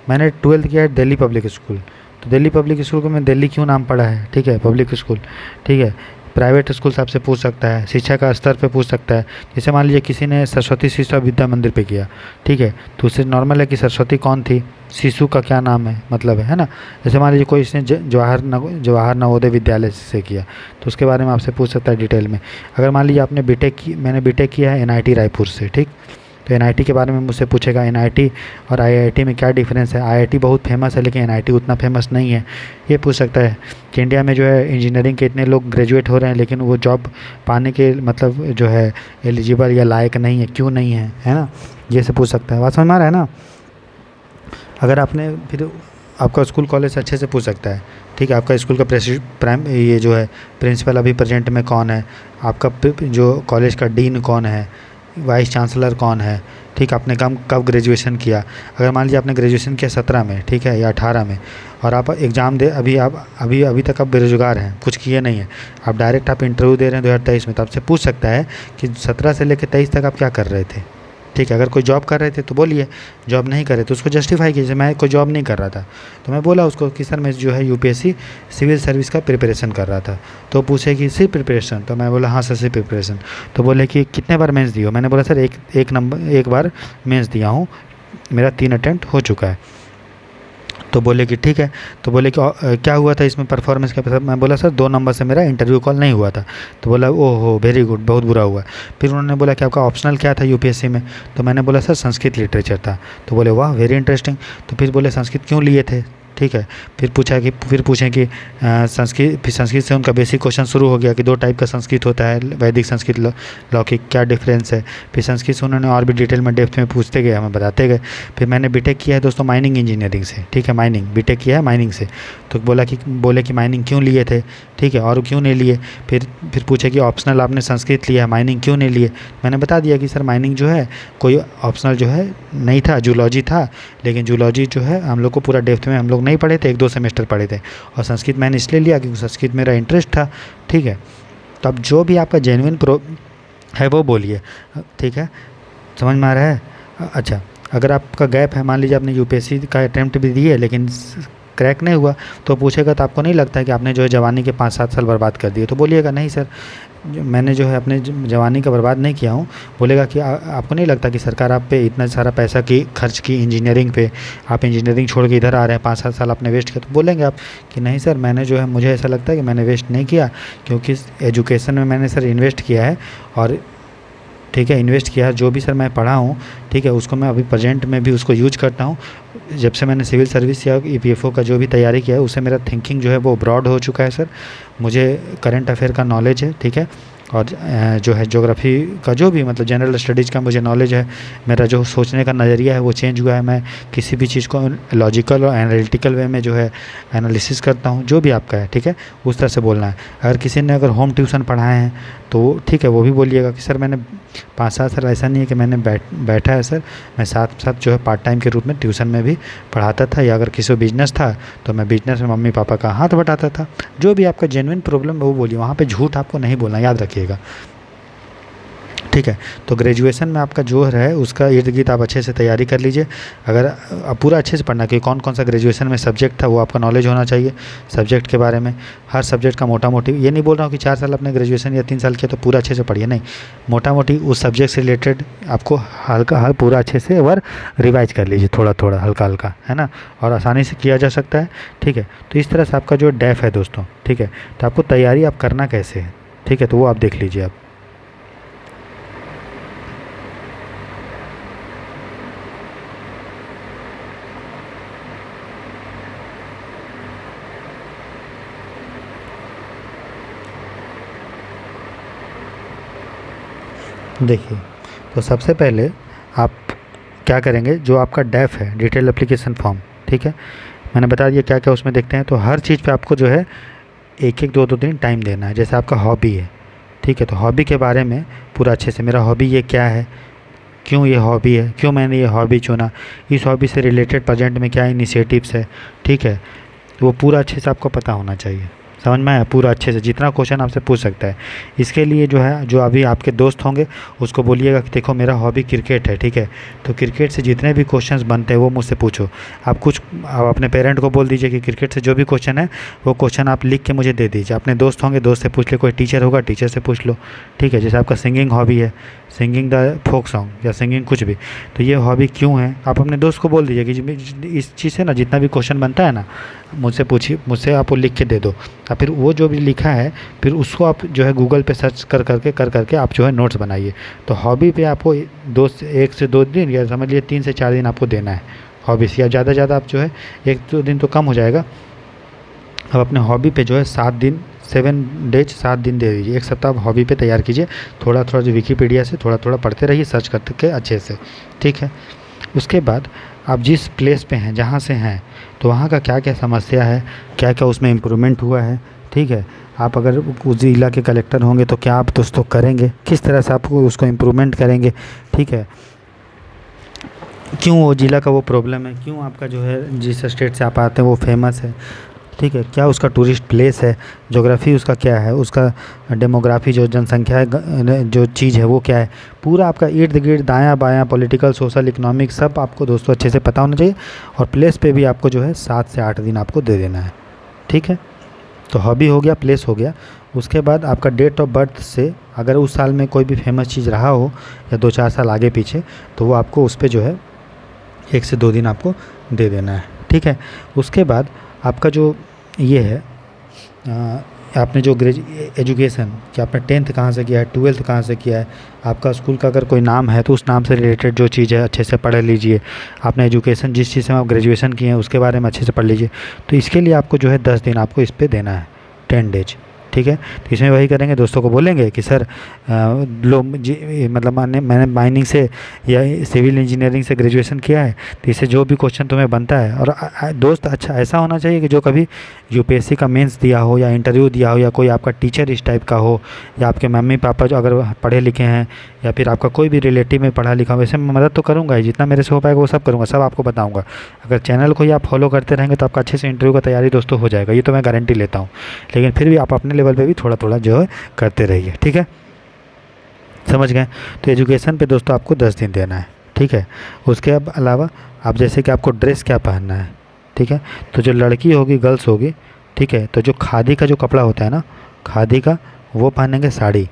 मैंने 12th किया है दिल्ली पब्लिक स्कूल। तो दिल्ली पब्लिक स्कूल को मैं दिल्ली क्यों नाम पड़ा है, ठीक है, पब्लिक स्कूल, ठीक है। प्राइवेट स्कूल से आपसे पूछ सकता है, शिक्षा का स्तर पे पूछ सकता है। जैसे मान लीजिए किसी ने सरस्वती शिशु विद्या मंदिर पे किया, ठीक है, तो उससे नॉर्मल है कि सरस्वती कौन थी, शिशु का क्या नाम है, मतलब है ना। जैसे मान लीजिए कोई इसने जवाहर नवोदय विद्यालय से किया, तो उसके बारे में आपसे पूछ सकता है डिटेल में। अगर मान लीजिए आपने बीटेक की, मैंने बीटेक किया है एनआईटी रायपुर से, ठीक, तो एनआईटी के बारे में मुझसे पूछेगा एनआईटी और आईआईटी में क्या डिफरेंस है। आईआईटी बहुत फेमस है लेकिन एनआईटी उतना फेमस नहीं है। ये पूछ सकता है कि इंडिया में जो है इंजीनियरिंग के इतने लोग ग्रेजुएट हो रहे हैं लेकिन वो जॉब पाने के मतलब जो है एलिजिबल या लायक नहीं है, क्यों नहीं है ना। ये से पूछ सकता है। बात समझ में आ रहा है ना। अगर आपने फिर आपका स्कूल कॉलेज अच्छे से पूछ सकता है, ठीक है। आपका स्कूल का ये जो है प्रिंसिपल अभी प्रेजेंट में कौन है, आपका जो कॉलेज का डीन कौन है, वाइस चांसलर कौन है, ठीक। आपने कब ग्रेजुएशन किया। अगर मान लीजिए आपने ग्रेजुएशन किया 17 में, ठीक है, या 18 में, और आप एग्ज़ाम दे अभी तक आप बेरोजगार हैं, कुछ किए नहीं है, आप डायरेक्ट आप इंटरव्यू दे रहे हैं 2023 में, तो आपसे पूछ सकता है कि 17 से लेकर 23 तक आप क्या कर रहे थे, ठीक है। अगर कोई जॉब कर रहे थे तो बोलिए, जॉब नहीं कर रहे तो उसको जस्टिफाई कीजिए, मैं कोई जॉब नहीं कर रहा था। तो मैं बोला उसको कि सर मैं जो है यूपीएससी सिविल सर्विस का प्रिपरेशन कर रहा था। तो पूछे कि सिर्फ प्रिपरेशन, तो मैं बोला हाँ सर सिर्फ प्रिपरेशन। तो बोले कि कितने बार मेंस दिए हो। मैंने बोला सर एक बार मेंस दिया हूँ, मेरा 3 अटेम्प्ट हो चुका है। तो बोले कि ठीक है। तो बोले कि क्या हुआ था इसमें परफॉर्मेंस का। मैं बोला सर 2 नंबर से मेरा इंटरव्यू कॉल नहीं हुआ था। तो बोला ओहो वेरी गुड, बहुत बुरा हुआ। फिर उन्होंने बोला कि आपका ऑप्शनल क्या था यूपीएससी में। तो मैंने बोला सर संस्कृत लिटरेचर था। तो बोले वाह वेरी इंटरेस्टिंग। तो फिर बोले संस्कृत क्यों लिए थे, ठीक है। फिर पूछें कि संस्कृत से उनका बेसिक क्वेश्चन शुरू हो गया कि 2 टाइप का संस्कृत होता है, वैदिक संस्कृत, लौकिक, क्या डिफरेंस है। फिर संस्कृत से उन्होंने और भी डिटेल में डेप्थ में पूछते गए, हमें बताते गए। फिर मैंने बीटेक किया है दोस्तों माइनिंग इंजीनियरिंग से, ठीक है, माइनिंग बीटेक किया है माइनिंग से। तो बोले कि माइनिंग क्यों लिए थे, ठीक है, और क्यों नहीं लिए। फिर पूछे कि ऑप्शनल आपने संस्कृत लिया है, माइनिंग क्यों नहीं लिए। मैंने बता दिया कि सर माइनिंग जो है कोई ऑप्शनल जो है नहीं था, जूलॉजी था, लेकिन जूलॉजी जो है हम लोग को पूरा डेप्थ में हम लोग नहीं पढ़े थे, 1-2 सेमेस्टर पढ़े थे। और संस्कृत मैंने इसलिए लिया क्योंकि संस्कृत मेरा इंटरेस्ट था, ठीक है। तो अब जो भी आपका जेन्युइन है वो बोलिए, ठीक है, समझ में आ रहा है। अच्छा, अगर आपका गैप है, मान लीजिए आपने यूपीएससी का अटैम्प्ट भी दिए लेकिन क्रैक नहीं हुआ, तो पूछेगा तो आपको नहीं लगता है कि आपने जो है जवानी के 5-7 साल बर्बाद कर दिए। तो बोलिएगा नहीं सर मैंने जो है अपने जवानी का बर्बाद नहीं किया हूँ। बोलेगा कि आपको नहीं लगता कि सरकार आप पे इतना सारा पैसा की खर्च की इंजीनियरिंग पे, आप इंजीनियरिंग छोड़ के इधर आ रहे हैं, 5-7 साल आपने वेस्ट किया। तो बोलेंगे आप कि नहीं सर मैंने जो है, मुझे ऐसा लगता है कि मैंने वेस्ट नहीं किया, क्योंकि एजुकेशन में मैंने सर इन्वेस्ट किया है, और ठीक है इन्वेस्ट किया है, जो भी सर मैं पढ़ा हूँ, ठीक है, उसको मैं अभी प्रेजेंट में भी उसको यूज करता हूँ। जब से मैंने सिविल सर्विस या ईपीएफओ का जो भी तैयारी किया है, उससे मेरा थिंकिंग जो है वो ब्रॉड हो चुका है सर। मुझे करंट अफेयर का नॉलेज है, ठीक है, और जो है ज्योग्राफी का जो भी मतलब जनरल स्टडीज़ का मुझे नॉलेज है। मेरा जो सोचने का नज़रिया है वो चेंज हुआ है। मैं किसी भी चीज़ को लॉजिकल और एनालिटिकल वे में जो है एनालिसिस करता हूँ, जो भी आपका है, ठीक है, उस तरह से बोलना है। अगर किसी ने अगर होम ट्यूशन पढ़ाए हैं तो ठीक है, वो भी बोलिएगा कि सर मैंने 5-7 साल, ऐसा नहीं है कि मैंने बैठा है सर, मैं साथ साथ जो है पार्ट टाइम के रूप में ट्यूशन में भी पढ़ाता था, या अगर किसी को बिजनेस था तो मैं बिजनेस में मम्मी पापा का हाथ बटाता था। जो भी आपका जेन्युइन प्रॉब्लम है वो बोलिए, वहाँ पे झूठ आपको नहीं बोलना, याद रखिएगा, ठीक है। तो ग्रेजुएशन में आपका जो है उसका इर्द गिर्द आप अच्छे से तैयारी कर लीजिए। अगर आप पूरा अच्छे से पढ़ना कि कौन कौन सा ग्रेजुएशन में सब्जेक्ट था वो आपका नॉलेज होना चाहिए सब्जेक्ट के बारे में। हर सब्जेक्ट का मोटा मोटी, ये नहीं बोल रहा हूँ कि 4 साल अपने ग्रेजुएशन या 3 साल किया तो पूरा अच्छे से पढ़िए, नहीं, मोटा मोटी उस सब्जेक्ट से रिलेटेड आपको हल्का पूरा अच्छे से एक बार रिवाइज कर लीजिए, थोड़ा थोड़ा हल्का हल्का, है ना, और आसानी से किया जा सकता है, ठीक है। तो इस तरह से आपका जो डेफ है दोस्तों, ठीक है, तो आपको तैयारी आप करना कैसे है, ठीक है, तो वो आप देख लीजिए। आप देखिए, तो सबसे पहले आप क्या करेंगे, जो आपका डेफ है डिटेल एप्लीकेशन फॉर्म, ठीक है, मैंने बता दिया क्या क्या उसमें देखते हैं। तो हर चीज़ पे आपको जो है 1-2 दिन टाइम देना है। जैसे आपका हॉबी है, ठीक है, तो हॉबी के बारे में पूरा अच्छे से, मेरा हॉबी ये क्या है, क्यों ये हॉबी है, क्यों मैंने ये हॉबी चुना, इस हॉबी से रिलेटेड प्रेजेंट में क्या इनिशिएटिव्स है, ठीक है, वो पूरा अच्छे से आपको पता होना चाहिए, समझ में आया? पूरा अच्छे से जितना क्वेश्चन आपसे पूछ सकता है। इसके लिए जो है, जो अभी आपके दोस्त होंगे उसको बोलिएगा कि देखो मेरा हॉबी क्रिकेट है, ठीक है, तो क्रिकेट से जितने भी क्वेश्चंस बनते हैं वो मुझसे पूछो। आप अपने पेरेंट को बोल दीजिए कि क्रिकेट से जो भी क्वेश्चन है वो क्वेश्चन आप लिख के मुझे दे दीजिए। अपने दोस्त होंगे, दोस्त से पूछ ले, कोई टीचर होगा टीचर से पूछ लो, ठीक है। जैसे आपका सिंगिंग हॉबी है, सिंगिंग द फोक सॉन्ग या सिंगिंग कुछ भी, तो ये हॉबी क्यों है, आप अपने दोस्त को बोल दीजिए कि इस चीज़ से ना जितना भी क्वेश्चन बनता है ना मुझसे पूछिए, मुझसे आप वो लिख के दे दो। और फिर वो जो भी लिखा है फिर उसको आप जो है गूगल पे सर्च कर करके आप जो है नोट्स बनाइए। तो हॉबी पे आपको 1 से 2 दिन या समझ लीजिए 3 से 4 दिन आपको देना है हॉबी से, या ज़्यादा से ज़्यादा आप जो है 1-2 दिन तो कम हो जाएगा। अब अपने हॉबी पे जो है 7 दिन 7 डेज 7 दिन दे दीजिए। 1 सप्ताह आप हॉबी पे तैयार कीजिए, थोड़ा थोड़ा जो विकीपीडिया से थोड़ा थोड़ा पढ़ते रहिए, सर्च करके अच्छे से, ठीक है। उसके बाद आप जिस प्लेस पे हैं, जहाँ से हैं, तो वहाँ का क्या क्या समस्या है, क्या क्या उसमें इम्प्रूवमेंट हुआ है, ठीक है। आप अगर उस ज़िला के कलेक्टर होंगे तो क्या आप दोस्तों करेंगे, किस तरह से आप उसको इम्प्रूवमेंट करेंगे, ठीक है। क्यों वो ज़िला का वो प्रॉब्लम है, क्यों आपका जो है जिस स्टेट से आप आते हैं वो फेमस है, ठीक है। क्या उसका टूरिस्ट प्लेस है, ज्योग्राफी उसका क्या है, उसका डेमोग्राफी जो जनसंख्या है, जो चीज़ है वो क्या है, पूरा आपका इर्द गिर्द दायां बायां पॉलिटिकल सोशल इकोनॉमिक सब आपको दोस्तों अच्छे से पता होना चाहिए। और प्लेस पे भी आपको जो है 7 से 8 दिन आपको दे देना है, ठीक है। तो हॉबी हो गया, प्लेस हो गया। उसके बाद आपका डेट ऑफ बर्थ से अगर उस साल में कोई भी फेमस चीज़ रहा हो या 2-4 साल आगे पीछे, तो वो आपको उस पर जो है 1 से 2 दिन आपको दे देना है, ठीक है। उसके बाद आपका जो ये है आपने जो एजुकेशन कि आपने 10th कहाँ से किया है, 12th कहाँ से किया है, आपका स्कूल का अगर कोई नाम है तो उस नाम से रिलेटेड जो चीज़ है अच्छे से पढ़ लीजिए। आपने एजुकेशन जिस चीज़ से आप ग्रेजुएशन किए हैं उसके बारे में अच्छे से पढ़ लीजिए। तो इसके लिए आपको जो है 10 दिन आपको इस पर देना है, 10 डेज, ठीक है। तो इसमें वही करेंगे, दोस्तों को बोलेंगे कि सर मतलब मैंने माइनिंग से या सिविल इंजीनियरिंग से ग्रेजुएशन किया है, तो इससे जो भी क्वेश्चन तुम्हें बनता है, और दोस्त अच्छा ऐसा होना चाहिए कि जो कभी यूपीएससी का मेंस दिया हो या इंटरव्यू दिया हो, या कोई आपका टीचर इस टाइप का हो, या आपके मम्मी पापा जो अगर पढ़े लिखे हैं, या फिर आपका कोई भी रिलेटिव में पढ़ा लिखा हो। वैसे मैं मदद तो करूँगा ही, जितना मेरे से हो पाएगा वो सब करूँगा, सब आपको बताऊँगा। अगर चैनल को ही आप फॉलो करते रहेंगे तो आपका अच्छे से इंटरव्यू का तैयारी दोस्तों हो जाएगा, ये तो मैं गारंटी लेता हूँ। लेकिन फिर भी आप अपने लेवल पे भी थोड़ा थोड़ा जो है करते रहिए, ठीक है, समझ गए। तो एजुकेशन पे दोस्तों आपको 10 दिन देना है, ठीक है। उसके अलावा आप जैसे कि आपको ड्रेस क्या पहनना है, ठीक है। तो जो लड़की होगी, गर्ल्स होगी, ठीक है, तो जो खादी का जो कपड़ा होता है ना, खादी का, वो पहनेंगे साड़ी,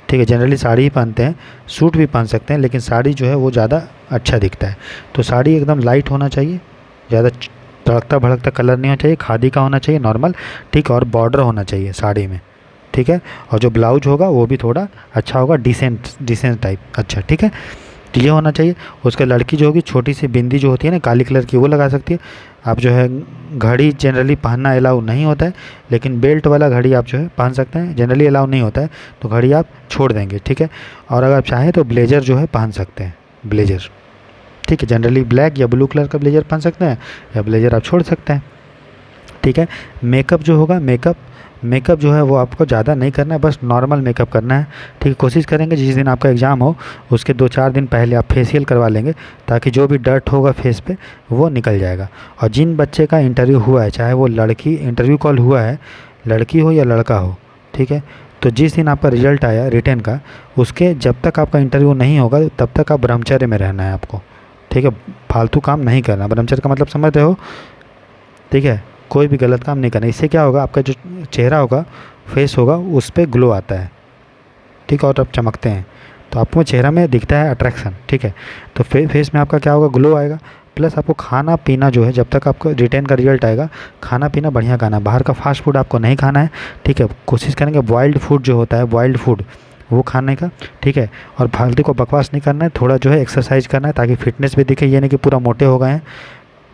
ठीक है। जनरली साड़ी ही पहनते हैं, सूट भी पहन सकते हैं, लेकिन साड़ी जो है वो ज़्यादा अच्छा दिखता है। तो साड़ी एकदम लाइट होना चाहिए, ज़्यादा तड़कता भड़कता कलर नहीं होना चाहिए, खादी का होना चाहिए नॉर्मल, ठीक है। और बॉर्डर होना चाहिए साड़ी में, ठीक है। और जो ब्लाउज होगा वो भी थोड़ा अच्छा होगा, डिसेंट टाइप, अच्छा, ठीक है। तो ये होना चाहिए। उसके लड़की जो होगी, छोटी सी बिंदी जो होती है ना काली कलर की, वो लगा सकती है। आप जो है घड़ी जनरली पहनना अलाउ नहीं होता है, लेकिन बेल्ट वाला घड़ी आप जो है पहन सकते हैं, जनरली अलाउ नहीं होता है, तो घड़ी आप छोड़ देंगे, ठीक है। और अगर आप चाहें तो ब्लेजर जो है पहन सकते हैं, ब्लेजर, ठीक है। जनरली ब्लैक या ब्लू कलर का ब्लेजर पहन सकते हैं, या ब्लेजर आप छोड़ सकते हैं, ठीक है। मेकअप जो होगा, मेकअप जो है वो आपको ज़्यादा नहीं करना है, बस नॉर्मल मेकअप करना है, ठीक है। कोशिश करेंगे जिस दिन आपका एग्ज़ाम हो उसके 2-4 दिन पहले आप फेशियल करवा लेंगे, ताकि जो भी डर्ट होगा फेस पे वो निकल जाएगा। और जिन बच्चे का इंटरव्यू हुआ है, चाहे वो लड़की इंटरव्यू कॉल हुआ है, लड़की हो या लड़का हो, ठीक है, तो जिस दिन आपका रिजल्ट आया रिटन का, उसके जब तक आपका इंटरव्यू नहीं होगा तब तक आप ब्रह्मचर्य में रहना है आपको, ठीक है। फालतू काम नहीं करना, ब्रह्मचर्य का मतलब समझते हो, ठीक है। कोई भी गलत काम नहीं करना। इससे क्या होगा, आपका जो चेहरा होगा, फेस होगा, उस पर ग्लो आता है, ठीक है, और आप चमकते हैं, तो आपको चेहरा में दिखता है अट्रैक्शन, ठीक है। तो फेस में आपका क्या होगा, ग्लो आएगा। प्लस आपको खाना पीना जो है, जब तक आपका रिटर्न का रिजल्ट आएगा, खाना पीना बढ़िया खाना, बाहर का फास्ट फूड आपको नहीं खाना है, ठीक है। कोशिश करेंगे वाइल्ड फूड जो होता है, वाइल्ड फूड वो खाने का, ठीक है। और फालतू को बकवास नहीं करना है, थोड़ा जो है एक्सरसाइज करना है, ताकि फिटनेस भी दिखे, ये नहीं कि पूरा मोटे हो गए हैं,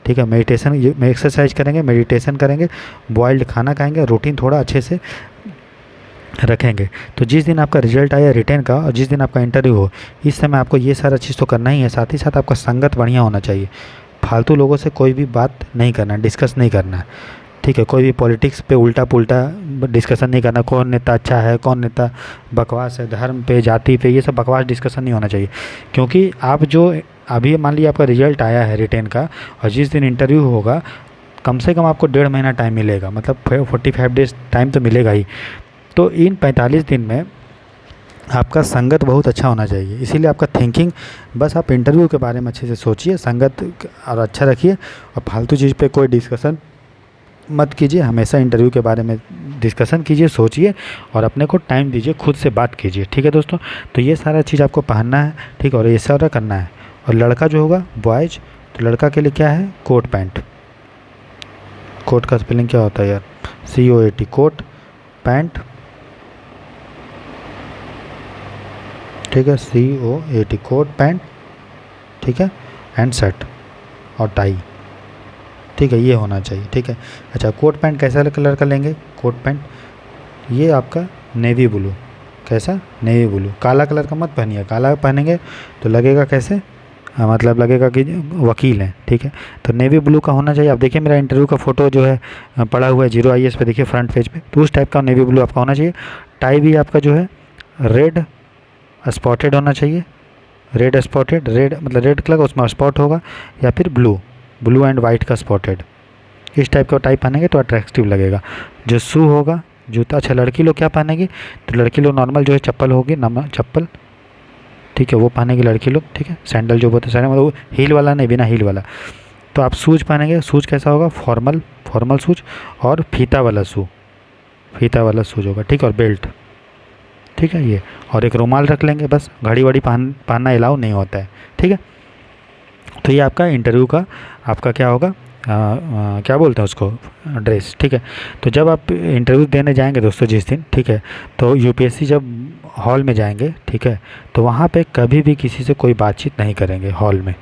ठीक है। मेडिटेशन, एक्सरसाइज करेंगे, मेडिटेशन करेंगे, बॉइल्ड खाना खाएंगे, रूटीन थोड़ा अच्छे से रखेंगे। तो जिस दिन आपका रिजल्ट आया रिटर्न का और जिस दिन आपका इंटरव्यू हो, इस समय आपको ये सारा चीज़ तो करना ही है। साथ ही साथ आपका संगत बढ़िया होना चाहिए, फालतू लोगों से कोई भी बात नहीं करना, डिस्कस नहीं करना है, ठीक है। कोई भी पॉलिटिक्स पे उल्टा पुल्टा डिस्कशन नहीं करना, कौन नेता अच्छा है, कौन नेता बकवास है, धर्म पे, जाति पे, ये सब बकवास डिस्कशन नहीं होना चाहिए। क्योंकि आप जो अभी मान लीजिए आपका रिजल्ट आया है रिटर्न का, और जिस दिन इंटरव्यू होगा कम से कम आपको 1.5 महीना टाइम मिलेगा, मतलब 45 डेज टाइम तो मिलेगा ही। तो इन 45 दिन में आपका संगत बहुत अच्छा होना चाहिए, इसीलिए आपका थिंकिंग, बस आप इंटरव्यू के बारे में अच्छे से सोचिए, संगत और अच्छा रखिए, और फालतू चीज़ पे कोई डिस्कशन मत कीजिए। हमेशा इंटरव्यू के बारे में डिस्कशन कीजिए, सोचिए और अपने को टाइम दीजिए, खुद से बात कीजिए, ठीक है दोस्तों। तो ये सारा चीज़ आपको पहनना है, ठीक है, और ये सारा करना है। और लड़का जो होगा बॉयज, तो लड़का के लिए क्या है, कोट पैंट। कोट का स्पेलिंग क्या होता है यार, COAT, कोट पैंट, ठीक है, COAT, कोट पैंट, ठीक है, एंड शर्ट और टाई, ठीक है, ये होना चाहिए, ठीक है। अच्छा, कोट पैंट कैसा कलर का लेंगे, कोट पैंट ये आपका नेवी ब्लू, कैसा, नेवी ब्लू, काला कलर का मत पहनिए, काला पहनेंगे तो लगेगा कैसे, मतलब लगेगा कि वकील हैं, ठीक है। तो नेवी ब्लू का होना चाहिए। आप देखिए मेरा इंटरव्यू का फ़ोटो जो है पड़ा हुआ है Zero IAS पे, देखिए फ्रंट पेज पे, तो उस टाइप का नेवी ब्लू आपका होना चाहिए। टाई भी आपका जो है रेड स्पॉटेड होना चाहिए, रेड स्पॉटेड, रेड मतलब रेड कलर का उसमें स्पॉट होगा, या फिर ब्लू एंड वाइट का स्पॉटेड, इस टाइप का टाइप पहनेंगे तो अट्रैक्टिव लगेगा। जो शू होगा, जूता, अच्छा लड़की लोग क्या पहनेगी, तो लड़की लोग नॉर्मल जो है चप्पल होगी, चप्पल, ठीक है, वो पहनेगी लड़की लोग, ठीक है। सैंडल जो बोलते हैं सैंडल, मतलब हील वाला नहीं, बिना हील वाला। तो आप शूज पहनेंगे, शूज कैसा होगा, फॉर्मल शूज, और फीता वाला शूज होगा, ठीक है, और बेल्ट, ठीक है, ये, और एक रुमाल रख लेंगे, बस घड़ी वड़ी पहनना अलाउ नहीं होता है, ठीक है। तो ये आपका इंटरव्यू का आपका क्या होगा, क्या बोलते हैं उसको, ड्रेस, ठीक है। तो जब आप इंटरव्यू देने जाएंगे दोस्तों जिस दिन, ठीक है, तो UPSC जब हॉल में जाएंगे, ठीक है, तो वहाँ पे कभी भी किसी से कोई बातचीत नहीं करेंगे हॉल में,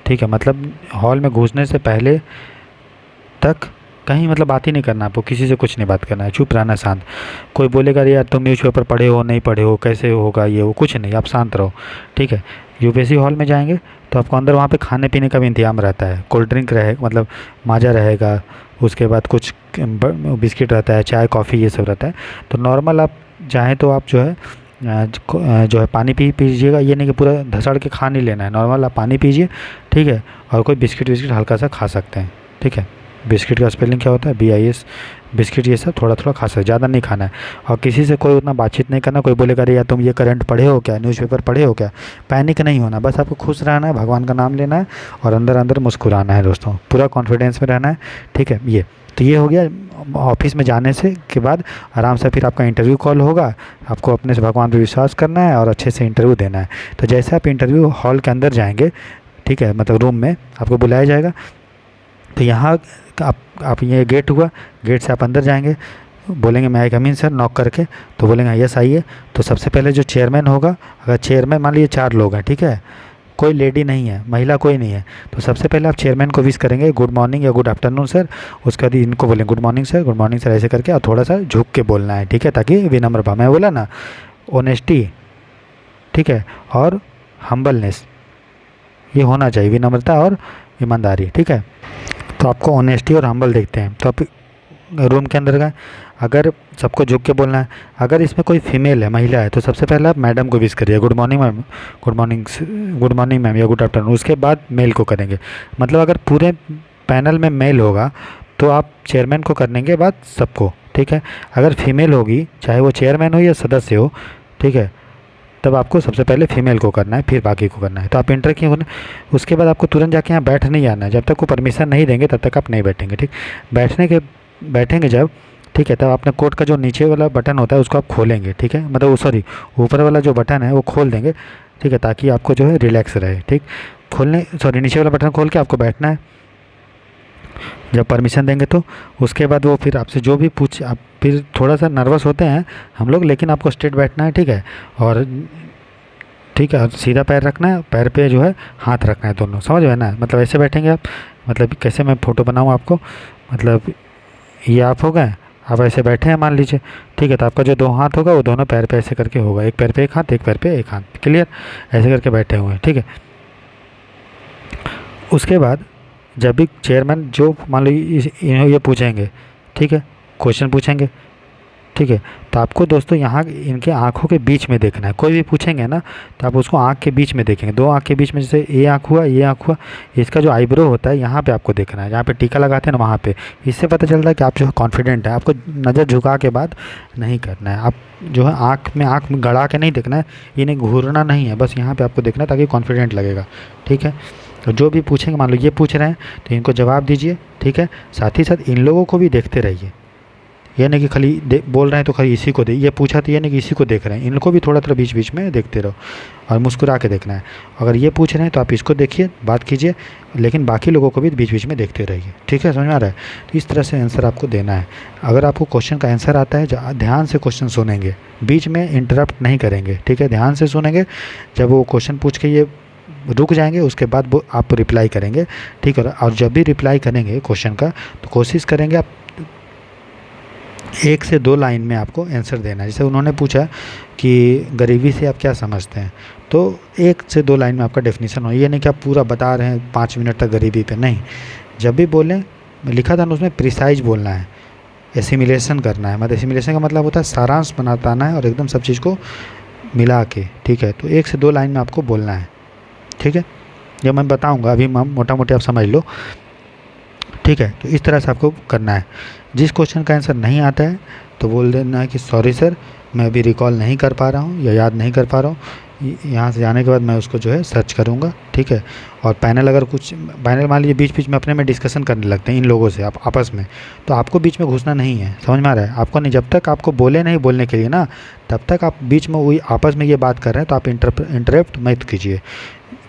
ठीक है। मतलब हॉल में घुसने से पहले तक कहीं मतलब बात ही नहीं करना, आपको किसी से कुछ नहीं बात करना है, चुप रहना, शांत। कोई बोलेगा अरे यार तुम न्यूज़पेपर पढ़े हो, नहीं पढ़े हो, कैसे होगा ये वो, कुछ नहीं, आप शांत रहो, ठीक है। UPSC हॉल में जाएंगे तो आपको अंदर वहाँ पे खाने पीने का भी इंतजाम रहता है, कोल्ड ड्रिंक रहेगा, मतलब माजा रहेगा, उसके बाद कुछ बिस्किट रहता है, चाय कॉफ़ी ये सब रहता है। तो नॉर्मल आप चाहें तो आप जो है जो है पानी पीजिएगा, ये नहीं कि पूरा धसड़ के खा नहीं लेना है, नॉर्मल आप पानी पीजिए, ठीक है। और कोई बिस्किट हल्का सा खा सकते हैं, ठीक है। बिस्किट का स्पेलिंग क्या होता है, BIS, बिस्किट, ये सब थोड़ा थोड़ा खा सकते, ज़्यादा नहीं खाना है। और किसी से कोई उतना बातचीत नहीं करना, कोई बोलेगा अरे यार तुम ये करंट पढ़े हो क्या, न्यूज़पेपर पढ़े हो क्या, पैनिक नहीं होना, बस आपको खुश रहना है, भगवान का नाम लेना है, और अंदर अंदर मुस्कुराना है दोस्तों, पूरा कॉन्फिडेंस में रहना है, ठीक है। ये तो ये हो गया। ऑफिस में जाने से के बाद आराम से फिर आपका इंटरव्यू कॉल होगा, आपको अपने से भगवान पर विश्वास करना है और अच्छे से इंटरव्यू देना है। तो जैसे आप इंटरव्यू हॉल के अंदर जाएंगे, ठीक है, मतलब रूम में आपको बुलाया जाएगा, तो यहाँ आप ये गेट हुआ, गेट से आप अंदर जाएंगे, बोलेंगे मैं आई कम इन सर, नॉक करके, तो बोलेंगे यस आइए। तो सबसे पहले जो चेयरमैन होगा, अगर चेयरमैन मान लीजिए 4 लोग हैं, ठीक है, कोई लेडी नहीं है, महिला कोई नहीं है, तो सबसे पहले आप चेयरमैन को विश करेंगे गुड मॉर्निंग या गुड आफ्टरनून सर, उसके बाद इनको बोलेंगे गुड मॉर्निंग सर, ऐसे करके, और थोड़ा सा झुक के बोलना है, ठीक है, ताकि विनम्र भाव, मैं बोला ना, ऑनेस्टी, ठीक है, और हम्बलनेस, ये होना चाहिए, विनम्रता और ईमानदारी, ठीक है। तो आपको ऑनेस्टी और हम्बल देखते हैं। तो आप रूम के अंदर गए, अगर सबको झुक के बोलना है, अगर इसमें कोई फीमेल है, महिला है, तो सबसे पहले आप मैडम को विश करिए, good morning ma'am, good morning ma'am या गुड आफ्टरनून, उसके बाद मेल को करेंगे। मतलब अगर पूरे पैनल में मेल होगा तो आप चेयरमैन को करने के बाद सबको, ठीक है। अगर फीमेल होगी, चाहे वो चेयरमैन हो या सदस्य हो, ठीक है, तब आपको सबसे पहले फीमेल को करना है, फिर बाकी को करना है। तो आप इंटर किए होने, उसके बाद आपको तुरंत जाके यहाँ बैठ नहीं आना है, जब तक वो परमिशन नहीं देंगे तब तक आप नहीं बैठेंगे, ठीक। बैठेंगे जब, ठीक है, तब अपने कोट का जो नीचे वाला बटन होता है उसको आप खोलेंगे, ठीक है, मतलब सॉरी, ऊपर वाला जो बटन है वो खोल देंगे, ठीक है, ताकि आपको जो है रिलैक्स रहे, ठीक। नीचे वाला बटन खोल के आपको बैठना है, जब परमिशन देंगे तो। उसके बाद वो फिर आपसे जो भी आप फिर थोड़ा सा नर्वस होते हैं हम लोग, लेकिन आपको स्ट्रेट बैठना है, ठीक है, और ठीक है, सीधा पैर रखना है, पैर पे जो है हाथ रखना है दोनों, समझ में ना, मतलब ऐसे बैठेंगे आप, मतलब कैसे मैं फ़ोटो बनाऊँ आपको, मतलब ये आप हो गए, आप ऐसे बैठे हैं मान लीजिए, ठीक है, तो आपका जो 2 हाथ होगा वो दोनों पैर पे ऐसे करके होगा, एक पैर पे एक हाथ, एक पैर पे एक हाथ, क्लियर, ऐसे करके बैठे हुए हैं, ठीक है। उसके बाद जब भी चेयरमैन जो मान लो ये पूछेंगे, ठीक है, क्वेश्चन पूछेंगे, ठीक है। तो आपको दोस्तों यहाँ इनके आँखों के बीच में देखना है, कोई भी पूछेंगे ना तो आप उसको आँख के बीच में देखेंगे, दो आँख के बीच में, जैसे ये आँख हुआ, ये आँख हुआ, इसका जो आईब्रो होता है यहाँ पे आपको देखना है, जहाँ पे टीका लगाते हैं ना वहाँ पे। इससे पता चलता है कि आप जो है कॉन्फिडेंट है। आपको नज़र झुका के बात नहीं करना है, आप जो है आँख में गड़ा के नहीं देखना है, ये नहीं घूरना नहीं है, बस यहाँ पर आपको देखना है ताकि कॉन्फिडेंट लगेगा। ठीक है। तो जो भी पूछेंगे, मान लो ये पूछ रहे हैं तो इनको जवाब दीजिए। ठीक है। साथ ही साथ इन लोगों को भी देखते रहिए, ये नहीं कि खाली बोल रहे हैं तो खाली इसी को दे, ये पूछा तो ये नहीं कि इसी को देख रहे हैं, इनको भी थोड़ा थोड़ा बीच बीच में देखते रहो और मुस्कुरा के देखना है। अगर ये पूछ रहे हैं तो आप इसको देखिए, बात कीजिए, लेकिन बाकी लोगों को भी बीच बीच में देखते रहिए। ठीक है, समझ में आ रहा है? तो इस तरह से आंसर आपको देना है। अगर आपको क्वेश्चन का आंसर आता है, ध्यान से क्वेश्चन सुनेंगे, बीच में इंटरप्ट नहीं करेंगे। ठीक है, ध्यान से सुनेंगे, जब वो क्वेश्चन पूछ के ये रुक जाएंगे उसके बाद वो आप रिप्लाई करेंगे। ठीक है। और जब भी रिप्लाई करेंगे क्वेश्चन का तो कोशिश करेंगे आप 1 से 2 लाइन में आपको आंसर देना है। जैसे उन्होंने पूछा कि गरीबी से आप क्या समझते हैं, तो 1 से 2 लाइन में आपका डेफिनेशन हो, ये नहीं कि आप पूरा बता रहे हैं 5 मिनट तक गरीबी पे, नहीं। जब भी बोलें, लिखा था ना उसमें, प्रिसाइज बोलना है, एसिमिलेशन करना है। मतलब एसिमिलेशन का मतलब होता है सारांश बनाना है और एकदम सब चीज़ को मिला के। ठीक है। तो 1 से 2 लाइन में आपको बोलना है। ठीक है, जब मैं बताऊँगा, अभी मोटा मोटी आप समझ लो। ठीक है। तो इस तरह से आपको करना है। जिस क्वेश्चन का आंसर नहीं आता है तो बोल देना है कि सॉरी सर, मैं अभी रिकॉल नहीं कर पा रहा हूँ या याद नहीं कर पा रहा हूँ, यहाँ से जाने के बाद मैं उसको जो है सर्च करूँगा। ठीक है। और पैनल अगर कुछ पैनल मान लीजिए बीच बीच में अपने में डिस्कशन करने लगते हैं इन लोगों से, आप आपस में, तो आपको बीच में घुसना नहीं है। समझ में आ रहा है? आपको नहीं, जब तक आपको बोले नहीं बोलने के लिए ना, तब तक आप बीच में वही आपस में ये बात कर रहे हैं तो आप इंटरप्ट मत कीजिए।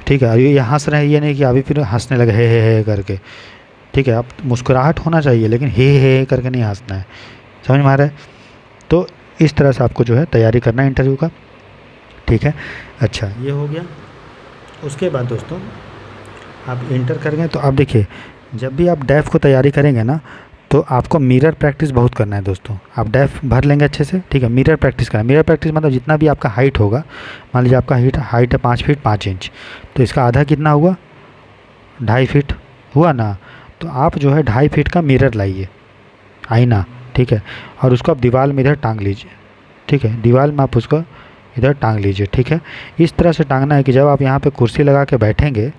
ठीक है। ये हंस रहे हैं, ये नहीं कि अभी फिर हंसने लगे हे करके। ठीक है। आप मुस्कुराहट होना चाहिए लेकिन हे करके नहीं हंसना है। समझ में आ रहा है? तो इस तरह से आपको जो है तैयारी करना है इंटरव्यू का। ठीक है। अच्छा, ये हो गया। उसके बाद दोस्तों आप इंटर करेंगे तो आप देखिए, जब भी आप डैफ को तैयारी करेंगे ना तो आपको मिरर प्रैक्टिस बहुत करना है दोस्तों। आप डैफ भर लेंगे अच्छे से। ठीक है। मिरर प्रैक्टिस करना, मिरर प्रैक्टिस मतलब जितना भी आपका हाइट होगा, मान लीजिए आपका हाइट है 5 फीट 5 इंच, तो इसका आधा कितना हुआ, 2.5 फीट हुआ ना। तो आप जो है 2.5 फीट का मिरर लाइए, आईना। ठीक है। और उसको आप दीवार में इधर टांग लीजिए। ठीक है, दीवार में आप उसको इधर टांग लीजिए। ठीक है। इस तरह से टांगना है कि जब आप यहाँ पे कुर्सी लगा के बैठेंगे,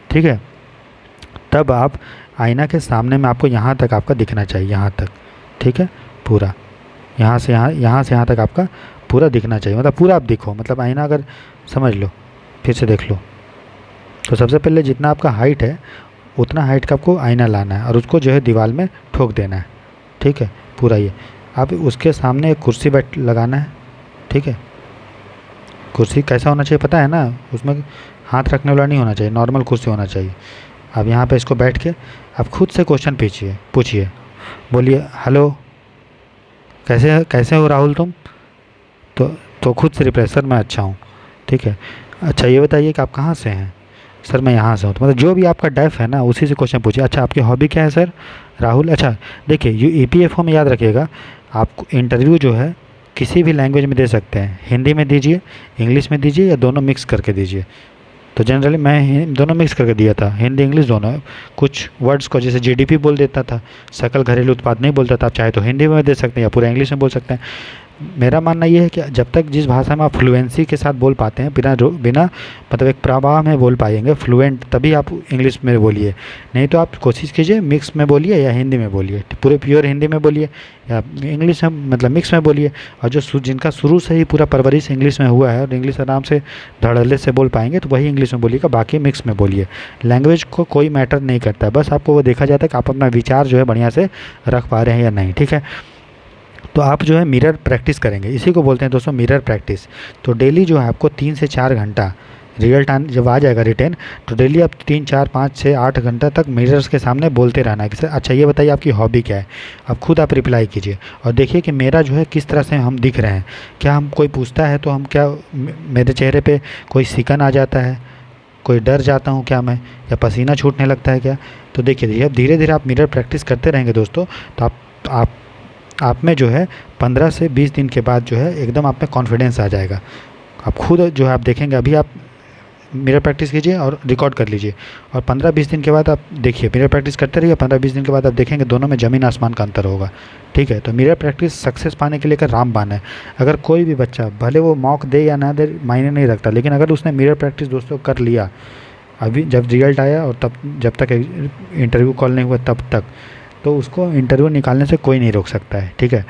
ठीक है, तब आप आईना के सामने में आपको यहाँ तक आपका दिखना चाहिए, यहाँ तक। ठीक है, पूरा यहाँ से यहाँ तक आपका पूरा दिखना चाहिए, मतलब पूरा आप दिखो, मतलब आईना अगर समझ लो, फिर से देख लो। तो सबसे पहले जितना आपका हाइट है उतना हाइट का आपको आईना लाना है और उसको जो है दीवार में ठोक देना है। ठीक है, पूरा ये। आप उसके सामने एक कुर्सी लगाना है। ठीक है। कुर्सी कैसा होना चाहिए पता है ना, उसमें हाथ रखने वाला नहीं होना चाहिए, नॉर्मल कुर्सी होना चाहिए। अब यहाँ पे इसको बैठ के आप खुद से क्वेश्चन पूछिए, बोलिए हेलो, कैसे हो राहुल तुम, तो खुद से रिप्लाई, सर मैं अच्छा हूँ। ठीक है। अच्छा ये बताइए कि आप कहाँ से हैं, सर मैं यहाँ से हूँ। तो मतलब जो भी आपका डेफ है ना उसी से क्वेश्चन पूछिए। अच्छा आपकी हॉबी क्या है सर, राहुल। अच्छा देखिए, EPFO में याद रखिएगा, आप इंटरव्यू जो है किसी भी लैंग्वेज में दे सकते हैं, हिंदी में दीजिए, इंग्लिश में दीजिए, या दोनों मिक्स करके दीजिए। तो जनरली मैं दोनों मिक्स करके दिया था, हिंदी इंग्लिश दोनों। कुछ वर्ड्स को जैसे GDP बोल देता था, सकल घरेलू उत्पाद नहीं बोलता था, आप चाहे तो हिंदी में दे सकते हैं या पूरा इंग्लिश में बोल सकते हैं। मेरा मानना ये है कि जब तक जिस भाषा में आप फ्लुएंसी के साथ बोल पाते हैं, बिना मतलब एक प्रवाह में बोल पाएंगे फ्लुएंट, तभी आप इंग्लिश में बोलिए। नहीं तो आप कोशिश कीजिए मिक्स में बोलिए या हिंदी में बोलिए, पूरे प्योर हिंदी में बोलिए या इंग्लिश में, मतलब मिक्स में बोलिए। और जो जिनका शुरू से ही पूरा परवरिश इंग्लिश में हुआ है और इंग्लिश आराम से धड़ल्ले से बोल पाएंगे तो वही इंग्लिश में बोलिएगा, बाकी मिक्स में बोलिए। लैंग्वेज को कोई मैटर नहीं करता है, बस आपको वो देखा जाता है कि आप अपना विचार जो है बढ़िया से रख पा रहे हैं या नहीं। ठीक है। तो आप जो है मिरर प्रैक्टिस करेंगे, इसी को बोलते हैं दोस्तों मिरर प्रैक्टिस। तो डेली जो है आपको 3 से 4 घंटा, रियल टाइम जब आ जाएगा रिटेन, तो डेली आप 3, 4, 5, 6, 8 घंटा तक मिरर्स के सामने बोलते रहना है कि सर अच्छा ये बताइए आपकी हॉबी क्या है। अब खुद आप रिप्लाई कीजिए और देखिए कि मेरा जो है किस तरह से हम दिख रहे हैं। क्या हम कोई पूछता है तो हम क्या मेरे चेहरे पे कोई सिकन आ जाता है, कोई डर जाता हूँ क्या मैं, या पसीना छूटने लगता है क्या। तो देखिए अब धीरे धीरे आप मिरर प्रैक्टिस करते रहेंगे दोस्तों, तो आप में जो है 15 से 20 दिन के बाद जो है एकदम आप में कॉन्फिडेंस आ जाएगा। आप खुद जो है आप देखेंगे, अभी आप मिरर प्रैक्टिस कीजिए और रिकॉर्ड कर लीजिए, और 15-20 दिन के बाद आप देखिए, मिरर प्रैक्टिस करते रहिए, 15-20 दिन के बाद आप देखेंगे दोनों में ज़मीन आसमान का अंतर होगा। ठीक है, तो मिरर प्रैक्टिस सक्सेस पाने के लिए का रामबाण है। अगर कोई भी बच्चा भले वो मॉक दे या ना दे मायने नहीं रखता, लेकिन अगर उसने मिरर प्रैक्टिस दोस्तों कर लिया, अभी जब रिजल्ट आया और तब जब तक इंटरव्यू कॉल नहीं हुआ तब तक, तो उसको इंटरव्यू निकालने से कोई नहीं रोक सकता है। ठीक है,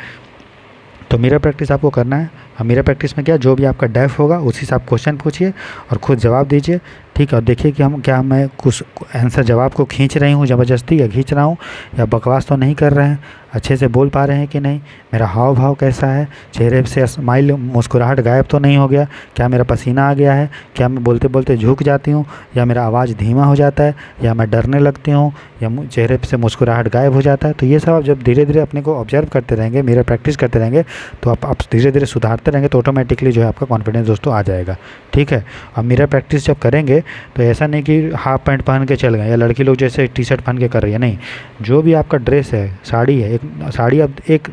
तो मिरर प्रैक्टिस आपको करना है। अब मिरर प्रैक्टिस में क्या, जो भी आपका डेफ होगा उसी से आप क्वेश्चन पूछिए और खुद जवाब दीजिए। ठीक है, और देखिए कि मैं कुछ आंसर जवाब को खींच रही हूँ ज़बरदस्ती, या खींच रहा हूँ, या बकवास तो नहीं कर रहे हैं, अच्छे से बोल पा रहे हैं कि नहीं, मेरा हाव भाव कैसा है, चेहरे से स्माइल मुस्कुराहट गायब तो नहीं हो गया, क्या मेरा पसीना आ गया है, क्या मैं बोलते बोलते झुक जाती हूँ, या मेरा आवाज़ धीमा हो जाता है, या मैं डरने लगती हूँ, या चेहरे से मुस्कुराहट गायब हो जाता है। तो ये सब आप जब धीरे धीरे अपने को ऑब्जर्व करते रहेंगे, मिरर प्रैक्टिस करते रहेंगे, तो आप धीरे धीरे सुधारते रहेंगे, तो ऑटोमेटिकली जो है आपका कॉन्फिडेंस दोस्तों आ जाएगा। ठीक है, और मिरर प्रैक्टिस जब करेंगे तो ऐसा नहीं कि हाफ पैंट पहन के चल गए, या लड़की लोग जैसे टी शर्ट पहन के कर रही है, नहीं, जो भी आपका ड्रेस है, साड़ी है, एक साड़ी आप एक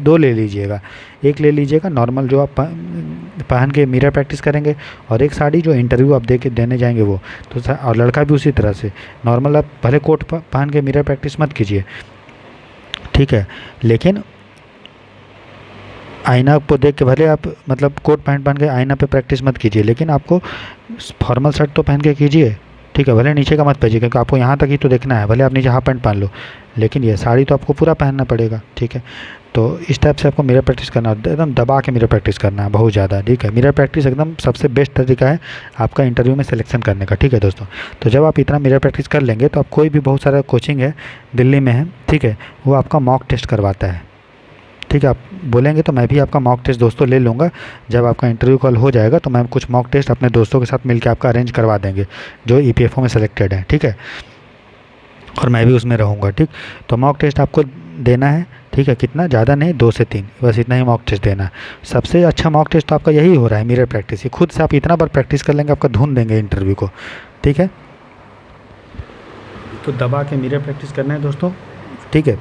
दो ले लीजिएगा, एक ले लीजिएगा नॉर्मल जो आप पहन के मिरर प्रैक्टिस करेंगे, और एक साड़ी जो इंटरव्यू आप देने जाएंगे वो तो, और लड़का भी उसी तरह से नॉर्मल, आप भले कोट पहन के मिरर प्रैक्टिस मत कीजिए। ठीक है, लेकिन आईना को देख के भले आप मतलब कोट पैंट पहन के आईना पे प्रैक्टिस मत कीजिए, लेकिन आपको फॉर्मल शर्ट तो पहन के कीजिए। ठीक है, भले नीचे का मत पहनिए, क्योंकि आपको यहाँ तक ही तो देखना है, भले आप नीचे हाफ पैंट पहन लो, लेकिन ये साड़ी तो आपको पूरा पहनना पड़ेगा। ठीक है, तो इस टाइप से आपको मिरर प्रैक्टिस करना, एकदम दबा के मिरर प्रैक्टिस करना है बहुत ज़्यादा। ठीक है, मिरर प्रैक्टिस एकदम सबसे बेस्ट तरीका है आपका इंटरव्यू में सिलेक्शन करने का। ठीक है दोस्तों, तो जब आप इतना मिरर प्रैक्टिस कर लेंगे, तो आप कोई भी बहुत सारा कोचिंग है दिल्ली में है, ठीक है, वो आपका मॉक टेस्ट करवाता है। ठीक है, आप बोलेंगे तो मैं भी आपका मॉक टेस्ट दोस्तों ले लूँगा। जब आपका इंटरव्यू कॉल हो जाएगा तो मैं कुछ मॉक टेस्ट अपने दोस्तों के साथ मिलकर आपका अरेंज करवा देंगे जो EPFO में सेलेक्टेड है। ठीक है, और मैं भी उसमें रहूँगा। ठीक, तो मॉक टेस्ट आपको देना है। ठीक है, कितना ज़्यादा नहीं, 2 से 3 बस इतना ही मॉक टेस्ट देना है। सबसे अच्छा मॉक टेस्ट तो आपका यही हो रहा है, मिरर प्रैक्टिस। ये खुद से आप इतना बार प्रैक्टिस कर लेंगे, आपका धुन देंगे इंटरव्यू को। ठीक है, तो दबा के मिरर प्रैक्टिस करना है दोस्तों। ठीक है,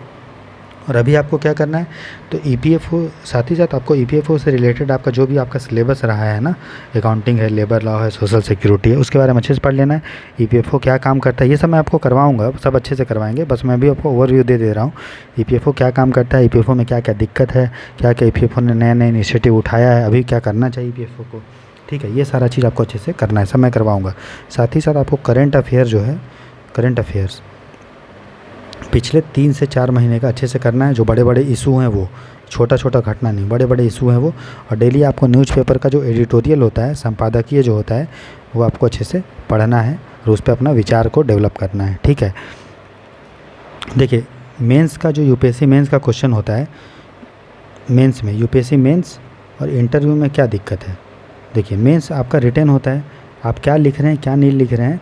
और अभी आपको क्या करना है, तो EPFO साथ ही साथ आपको EPFO से रिलेटेड आपका जो भी आपका सिलेबस रहा है ना, अकाउंटिंग है, लेबर लॉ है, सोशल सिक्योरिटी है, उसके बारे में अच्छे से पढ़ लेना है। EPFO क्या काम करता है ये सब मैं आपको करवाऊंगा, सब अच्छे से करवाएंगे, बस मैं भी आपको ओवरव्यू दे रहा हूँ। EPFO क्या काम करता है, EPFO में क्या क्या दिक्कत है, क्या क्या EPFO ने नए नए इनिशिएटिव उठाया है, अभी क्या करना चाहिए EPFO को। ठीक है, ये सारा चीज़ आपको अच्छे से करना है, सब मैं करवाऊँगा। साथ ही साथ आपको करेंट अफेयर जो है, करेंट अफेयर्स पिछले 3 से 4 महीने का अच्छे से करना है। जो बड़े बड़े इशू हैं, वो छोटा छोटा घटना नहीं, बड़े बड़े इशू हैं वो। और डेली आपको न्यूज़पेपर का जो एडिटोरियल होता है, संपादकीय जो होता है, वो आपको अच्छे से पढ़ना है और उस पर अपना विचार को डेवलप करना है। ठीक है, देखिए मेंस का जो UPSC मेंस का क्वेश्चन होता है, मेंस में UPSC मेंस और इंटरव्यू में क्या दिक्कत है। देखिए मेंस आपका रिटन होता है, आप क्या लिख रहे हैं क्या नहीं लिख रहे हैं,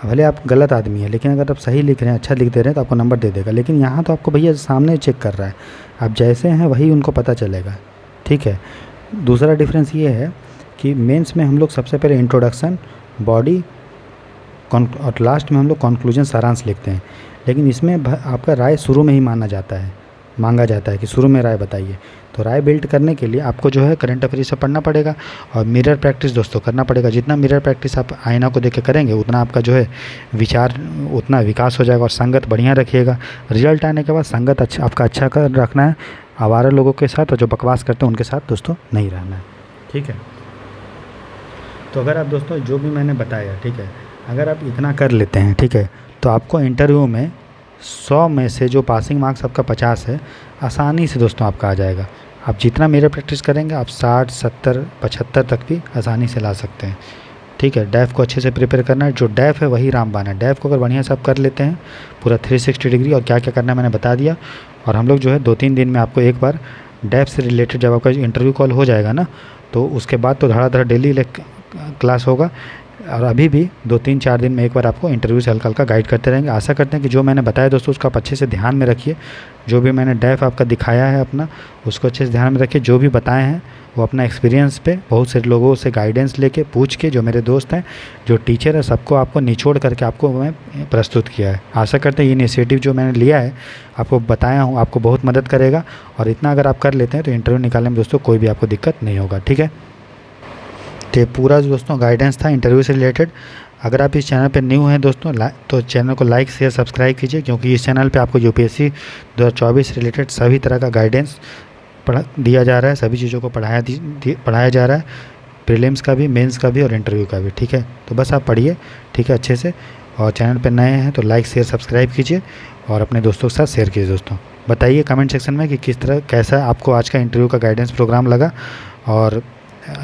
भले आप गलत आदमी है, लेकिन अगर आप सही लिख रहे हैं, अच्छा लिख दे रहे हैं, तो आपको नंबर दे देगा। लेकिन यहाँ तो आपको भैया सामने चेक कर रहा है, आप जैसे हैं वही उनको पता चलेगा। ठीक है, दूसरा डिफरेंस ये है कि मेंस में हम लोग सबसे पहले इंट्रोडक्शन, बॉडी और लास्ट में हम लोग कंक्लूजन सारांश लिखते हैं। लेकिन इसमें आपका राय शुरू में ही मांगा जाता है कि शुरू में राय बताइए। तो राय बिल्ड करने के लिए आपको जो है करंट अफेयर से पढ़ना पड़ेगा और मिरर प्रैक्टिस दोस्तों करना पड़ेगा। जितना मिरर प्रैक्टिस आप आईना को देख के करेंगे, उतना आपका जो है विचार उतना विकास हो जाएगा। और संगत बढ़िया रखिएगा। रिजल्ट आने के बाद संगत आपका अच्छा कर रखना है, आवारा लोगों के साथ और जो बकवास करते हैं उनके साथ दोस्तों नहीं रहना है। ठीक है, तो अगर आप दोस्तों जो भी मैंने बताया, ठीक है, अगर आप इतना कर लेते हैं, ठीक है, तो आपको इंटरव्यू में 100 में से जो पासिंग मार्क्स आपका 50 है, आसानी से दोस्तों आपका आ जाएगा। आप जितना मिरर प्रैक्टिस करेंगे, आप 60, 70, 75 तक भी आसानी से ला सकते हैं। ठीक है, डैफ को अच्छे से प्रिपेयर करना है। जो डैफ है वही रामबाण है। डैफ को अगर बढ़िया से आप कर लेते हैं पूरा 360 डिग्री और क्या क्या करना है मैंने बता दिया। और हम लोग जो है 2-3 दिन में आपको एक बार डैफ से रिलेटेड जब आपका इंटरव्यू कॉल हो जाएगा ना, तो उसके बाद तो धड़ाधड़ डेली क्लास होगा। और अभी भी 2-3-4 दिन में एक बार आपको इंटरव्यू से हल्का हल्का गाइड करते रहेंगे। आशा करते हैं कि जो मैंने बताया दोस्तों उसका आप अच्छे से ध्यान में रखिए। जो भी मैंने डैफ आपका दिखाया है अपना, उसको अच्छे से ध्यान में रखिए। जो भी बताए हैं वो अपना एक्सपीरियंस पे बहुत से लोगों से गाइडेंस लेके पूछ के, जो मेरे दोस्त हैं, जो टीचर है, सबको आपको निचोड़ करके आपको मैं प्रस्तुत किया है। आशा करते हैं ये इनिशिएटिव जो मैंने लिया है, आपको बताया हूँ, आपको बहुत मदद करेगा। और इतना अगर आप कर लेते हैं तो इंटरव्यू निकालने में दोस्तों कोई भी आपको दिक्कत नहीं होगा। ठीक है, ये पूरा जो दोस्तों गाइडेंस था इंटरव्यू से रिलेटेड। अगर आप इस चैनल पर न्यू हैं दोस्तों तो चैनल को लाइक शेयर सब्सक्राइब कीजिए, क्योंकि इस चैनल पे आपको यूपीएससी 2024 से रिलेटेड सभी तरह का गाइडेंस दिया जा रहा है, सभी चीज़ों को पढ़ाया जा रहा है, प्रीलिम्स का भी, मेंस का भी और इंटरव्यू का भी। ठीक है, तो बस आप पढ़िए, ठीक है, अच्छे से। और चैनल पर नए हैं तो लाइक शेयर सब्सक्राइब कीजिए और अपने दोस्तों के साथ शेयर कीजिए। दोस्तों बताइए कमेंट सेक्शन में कि किस तरह कैसा आपको आज का इंटरव्यू का गाइडेंस प्रोग्राम लगा, और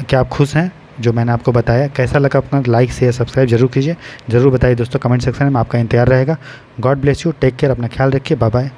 क्या आप खुश हैं जो मैंने आपको बताया, कैसा लगा। अपना लाइक शेयर सब्सक्राइब जरूर कीजिए, ज़रूर बताइए दोस्तों कमेंट सेक्शन में, आपका इंतजार रहेगा। God bless you, take care, अपना ख्याल रखिए, बाय बाय।